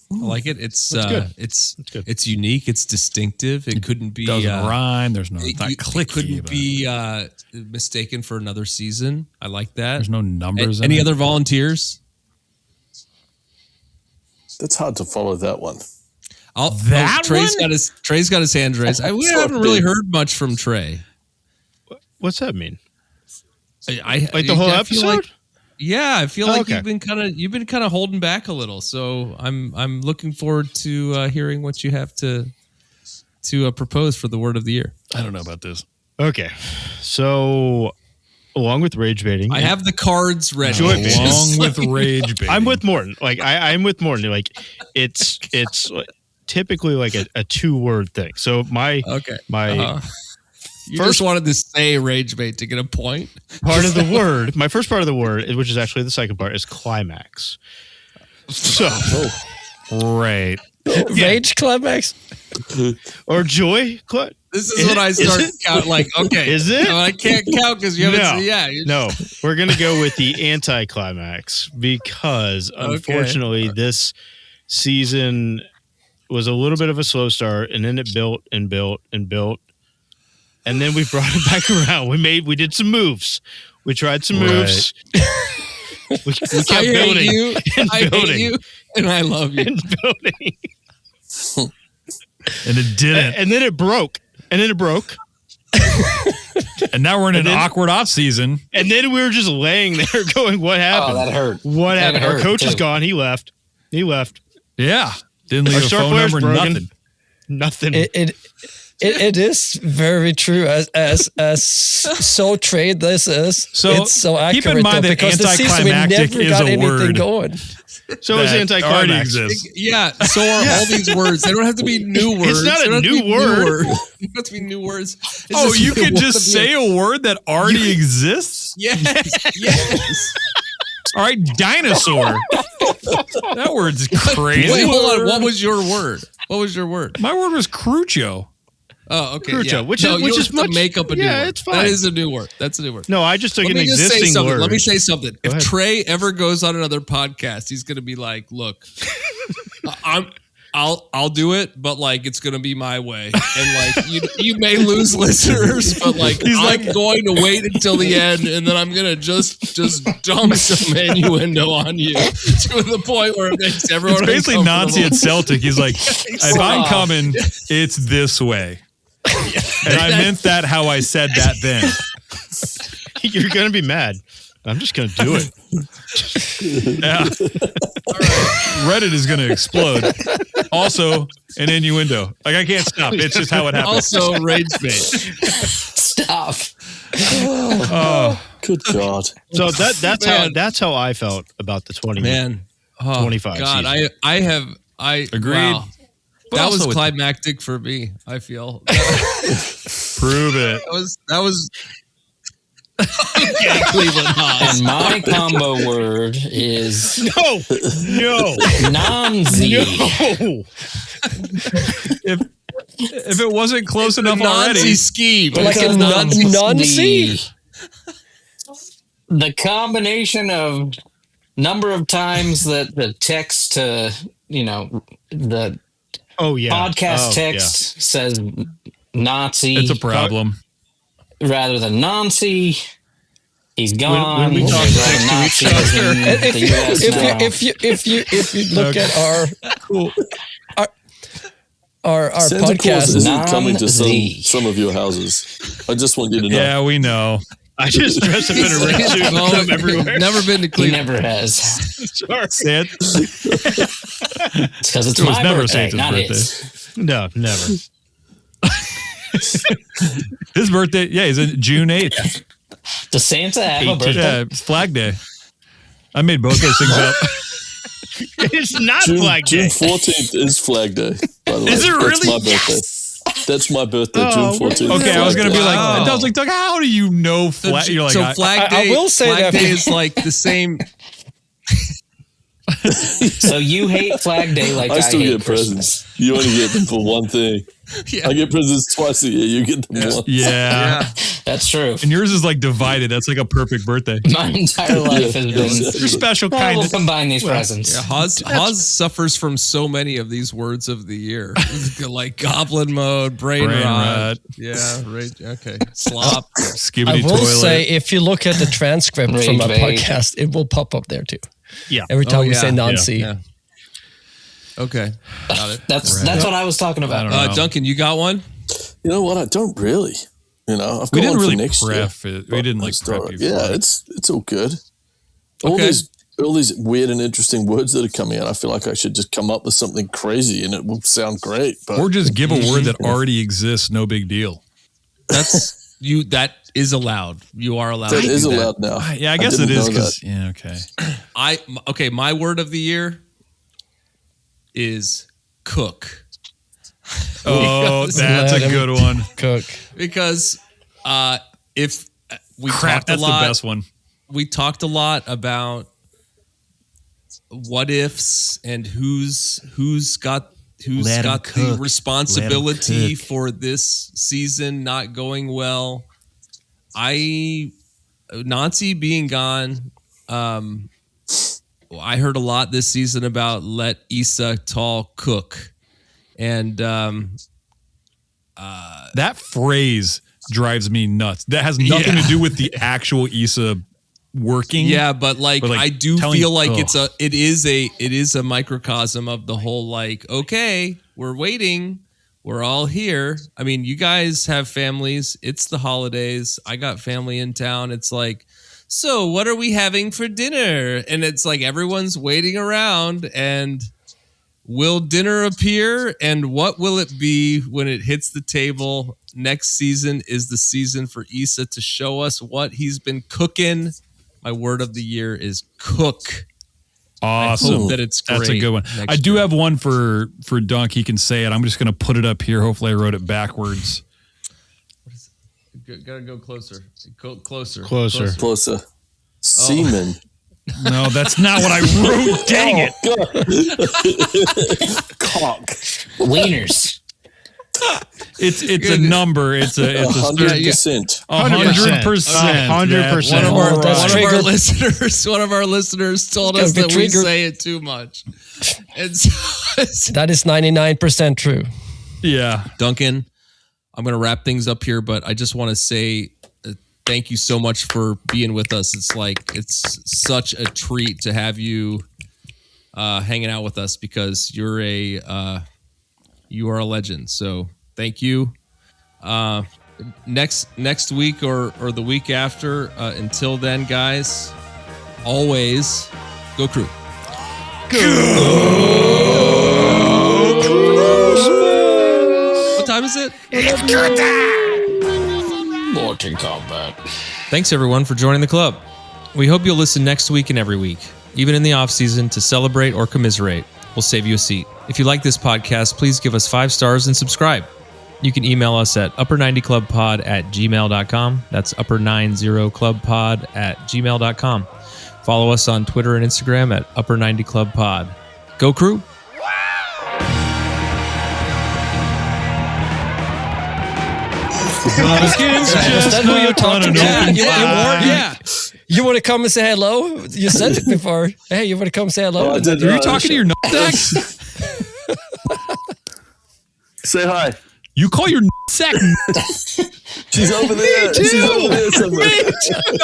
Speaker 5: It's
Speaker 2: good.
Speaker 5: It's unique. It's distinctive. It couldn't be
Speaker 7: doesn't rhyme. There's no
Speaker 5: It couldn't be mistaken for another season. I like that.
Speaker 7: There's no numbers.
Speaker 5: Any other volunteers?
Speaker 6: That's hard to follow that one.
Speaker 5: Trey's got his hand raised. We haven't really heard much from Trey.
Speaker 2: What's that mean?
Speaker 5: I
Speaker 2: like the whole episode?
Speaker 5: I feel like you've been kind of holding back a little. So I'm looking forward to hearing what you have to propose for the word of the year.
Speaker 7: I don't know about this.
Speaker 2: Okay, so along with rage baiting,
Speaker 5: I have the cards ready.
Speaker 7: Along with rage baiting,
Speaker 2: I'm with Morton. Like I'm with Morton. Like it's typically like a 2-word thing. So my
Speaker 5: you just wanted to say rage bait to get a point.
Speaker 2: Part of the word, my first part of the word, which is actually the second part, is climax. So
Speaker 7: right.
Speaker 8: Rage climax
Speaker 2: or joy.
Speaker 5: This is when I start count. Like, okay,
Speaker 2: is it?
Speaker 5: I can't count because you haven't.
Speaker 2: No, we're gonna go with the anticlimax because unfortunately this season was a little bit of a slow start, and then it built and built and built, and then we brought it back around. We did some moves. We tried some moves. We kept building.
Speaker 5: I hate you, and I love you.
Speaker 2: And building.
Speaker 7: And it didn't.
Speaker 2: And then it broke. And
Speaker 7: now we're in an awkward off season.
Speaker 2: And then we were just laying there going, what happened?
Speaker 9: Oh, that hurt.
Speaker 2: What happened? Our coach is gone. He left.
Speaker 7: Yeah. Didn't leave
Speaker 2: Our
Speaker 7: a
Speaker 2: star
Speaker 7: phone
Speaker 2: player's
Speaker 7: number,
Speaker 2: broken. Nothing.
Speaker 8: It is very true as so trade this is.
Speaker 7: So
Speaker 8: it's so accurate.
Speaker 7: keep in mind that
Speaker 8: because
Speaker 7: anticlimactic is a word.
Speaker 8: Going.
Speaker 2: So is anticlimax.
Speaker 5: Yeah. So are all these words. They don't have to be new words.
Speaker 2: It's not a new word.
Speaker 5: They don't have to be new words.
Speaker 7: Oh, you can just say a word that already exists?
Speaker 5: Yes.
Speaker 7: All right, dinosaur. That word's crazy.
Speaker 5: Wait, hold on. What was your word?
Speaker 7: My word was crucho.
Speaker 5: Oh, okay.
Speaker 2: Crucho,
Speaker 5: Yeah.
Speaker 2: which is much,
Speaker 5: make up a new word.
Speaker 2: Yeah, it's fine.
Speaker 5: That is a new word. That's a new word.
Speaker 2: No, I just took an existing word.
Speaker 5: Let me say something. If
Speaker 2: ahead.
Speaker 5: Trey ever goes on another podcast, he's gonna be like, "Look, I'll do it, but like it's gonna be my way, and like you may lose listeners, but like I'm going to wait until the end, and then I'm gonna just dump some innuendo on you to the point where it makes everyone.
Speaker 7: It's basically Nazi at Celtic. He's like, if I'm coming, it's this way. And I meant that how I said that then.
Speaker 2: You're going to be mad. I'm just going to do it.
Speaker 7: Yeah. All right. Reddit is going to explode. Also, an innuendo. Like, I can't stop. It's just how it happens.
Speaker 5: Also, rage bait.
Speaker 9: Stop.
Speaker 7: Oh,
Speaker 6: good God.
Speaker 2: So that's how I felt about the 25
Speaker 5: God,
Speaker 2: season.
Speaker 5: I
Speaker 7: agreed.
Speaker 5: Wow. That was
Speaker 7: also
Speaker 5: climactic for me, I feel.
Speaker 7: Prove it.
Speaker 5: That was okay, Cleveland Haas.
Speaker 9: And my combo word is
Speaker 2: no.
Speaker 9: Nanzi.
Speaker 2: No.
Speaker 7: If it wasn't close enough already.
Speaker 5: Scheme.
Speaker 8: Like a Nazi?
Speaker 9: The combination of number of times that the text to, the podcast text says Nazi.
Speaker 7: It's a problem.
Speaker 9: Rather than Nancy, he's gone.
Speaker 2: When we talk next to each other,
Speaker 8: if you look at our
Speaker 6: Santa
Speaker 8: podcast,
Speaker 6: Claus isn't coming to some of your houses. I just want you to know.
Speaker 7: Yeah, we know.
Speaker 2: I just dress up in a red suit and come everywhere.
Speaker 5: Never been to
Speaker 9: He
Speaker 5: Cleveland.
Speaker 9: never has.
Speaker 2: Sorry.
Speaker 9: It's because it's
Speaker 7: It was
Speaker 9: my
Speaker 7: never
Speaker 9: birthday,
Speaker 7: Santa's
Speaker 9: not
Speaker 7: birthday.
Speaker 9: his.
Speaker 2: No, never.
Speaker 7: His birthday, he's in June 8th.
Speaker 9: Does Santa have a birthday?
Speaker 7: Yeah, it's Flag Day. I made both those things up.
Speaker 2: It's not
Speaker 6: June
Speaker 2: Flag Day.
Speaker 6: June 14th is Flag Day, by the way.
Speaker 7: Is it
Speaker 6: That's
Speaker 7: really?
Speaker 6: my birthday. That's my birthday, June 14th.
Speaker 7: Okay, I was going to be like,
Speaker 5: Wow.
Speaker 7: I was like, Doug, how do you know Flag? You're like,
Speaker 5: So Flag Day,
Speaker 8: I will say
Speaker 5: Flag
Speaker 8: that-
Speaker 5: Day is like the same.
Speaker 9: So you hate Flag Day like I
Speaker 6: still
Speaker 9: hate
Speaker 6: get
Speaker 9: Christmas.
Speaker 6: presents. You only get them for one thing.
Speaker 5: Yeah.
Speaker 6: I get presents twice a year. You get them once.
Speaker 7: yeah.
Speaker 9: That's true.
Speaker 7: And yours is like divided. That's like a perfect birthday.
Speaker 9: My entire life has been.
Speaker 7: You're special
Speaker 9: Well,
Speaker 7: kind
Speaker 9: we'll
Speaker 7: of.
Speaker 9: combine these presents.
Speaker 5: Yeah, Haas suffers from so many of these words of the year, like goblin mode, brain
Speaker 7: Brain
Speaker 5: rot.
Speaker 7: rot.
Speaker 5: Yeah, right. Okay, slop.
Speaker 7: Skibbity
Speaker 8: I will
Speaker 7: toilet.
Speaker 8: say, if you look at the transcript from our
Speaker 9: Rage bait.
Speaker 8: podcast, it will pop up there too.
Speaker 2: Yeah.
Speaker 8: Every time we
Speaker 5: yeah,
Speaker 8: say Nancy.
Speaker 5: Yeah. Okay, got it.
Speaker 9: That's what I was talking about.
Speaker 7: I don't know.
Speaker 5: Duncan, you got one?
Speaker 6: You know what? I don't really. I've got
Speaker 7: We didn't
Speaker 6: one
Speaker 7: really
Speaker 6: for next year.
Speaker 7: prep it. We didn't like prep you for
Speaker 6: Yeah,
Speaker 7: it.
Speaker 6: it's all good. All these weird and interesting words that are coming out, I feel like I should just come up with something crazy and it will sound great. But
Speaker 7: Or just give a word that already exists. No big deal.
Speaker 5: That's you. That is allowed. You are allowed.
Speaker 6: that
Speaker 5: to
Speaker 6: is
Speaker 5: do that.
Speaker 6: allowed now.
Speaker 7: Yeah, I guess it
Speaker 6: didn't
Speaker 7: is
Speaker 6: know
Speaker 7: because
Speaker 6: that.
Speaker 7: yeah, okay.
Speaker 5: My word of the year is cook.
Speaker 7: Oh, that's a
Speaker 8: Let him
Speaker 7: good one.
Speaker 8: Cook.
Speaker 5: Because if we
Speaker 7: Crap,
Speaker 5: talked a
Speaker 7: that's
Speaker 5: lot,
Speaker 7: the best one.
Speaker 5: we talked a lot about what ifs and who's got who's got the responsibility for this season not going well. Nancy being gone, I heard a lot this season about let Issa Tall cook. And
Speaker 7: that phrase drives me nuts. That has nothing to do with the actual Issa working.
Speaker 5: Yeah, but I do feel like it is a microcosm of the whole, like, okay, we're waiting. We're all here. I mean, you guys have families. It's the holidays. I got family in town. It's like, so what are we having for dinner? And it's like everyone's waiting around, and will dinner appear? And what will it be when it hits the table? Next season is the season for Issa to show us what he's been cooking. My word of the year is cook.
Speaker 7: Awesome.
Speaker 5: I hope that it's great.
Speaker 7: That's a good one. I do have one for Dunk. He can say it. I'm just going to put it up here. Hopefully I wrote it backwards.
Speaker 5: Gotta go closer.
Speaker 6: Closer. Semen.
Speaker 7: No, that's not what I wrote. Dang it.
Speaker 6: Cock.
Speaker 9: Wieners.
Speaker 7: It's a number. It's a
Speaker 6: 100%.
Speaker 7: 100%.
Speaker 5: One of our listeners told us that we say it too much.
Speaker 8: That is 99% true.
Speaker 7: Yeah.
Speaker 5: Duncan, I'm going to wrap things up here, but I just want to say thank you so much for being with us. It's such a treat to have you hanging out with us, because you are a legend. So thank you. Next week or the week after, until then, guys, always go Crew. What time is it?
Speaker 9: It's good time. Mortal Kombat.
Speaker 5: Thanks everyone for joining the club. We hope you'll listen next week and every week, even in the off season, to celebrate or commiserate. We'll save you a seat. If you like this podcast, please give us 5 stars and subscribe. You can email us at upper90clubpod@gmail.com. That's upper90clubpod@gmail.com. Follow us on Twitter and Instagram at upper90clubpod. Go Crew!
Speaker 8: Understand who you're talking to? You want to come and say hello? You said it before. Hey, you want to come and say hello?
Speaker 7: Are you talking to your nutsack?
Speaker 6: Say hi.
Speaker 7: You call your nutsack?
Speaker 6: She's over there. She's over there somewhere.
Speaker 8: Me too.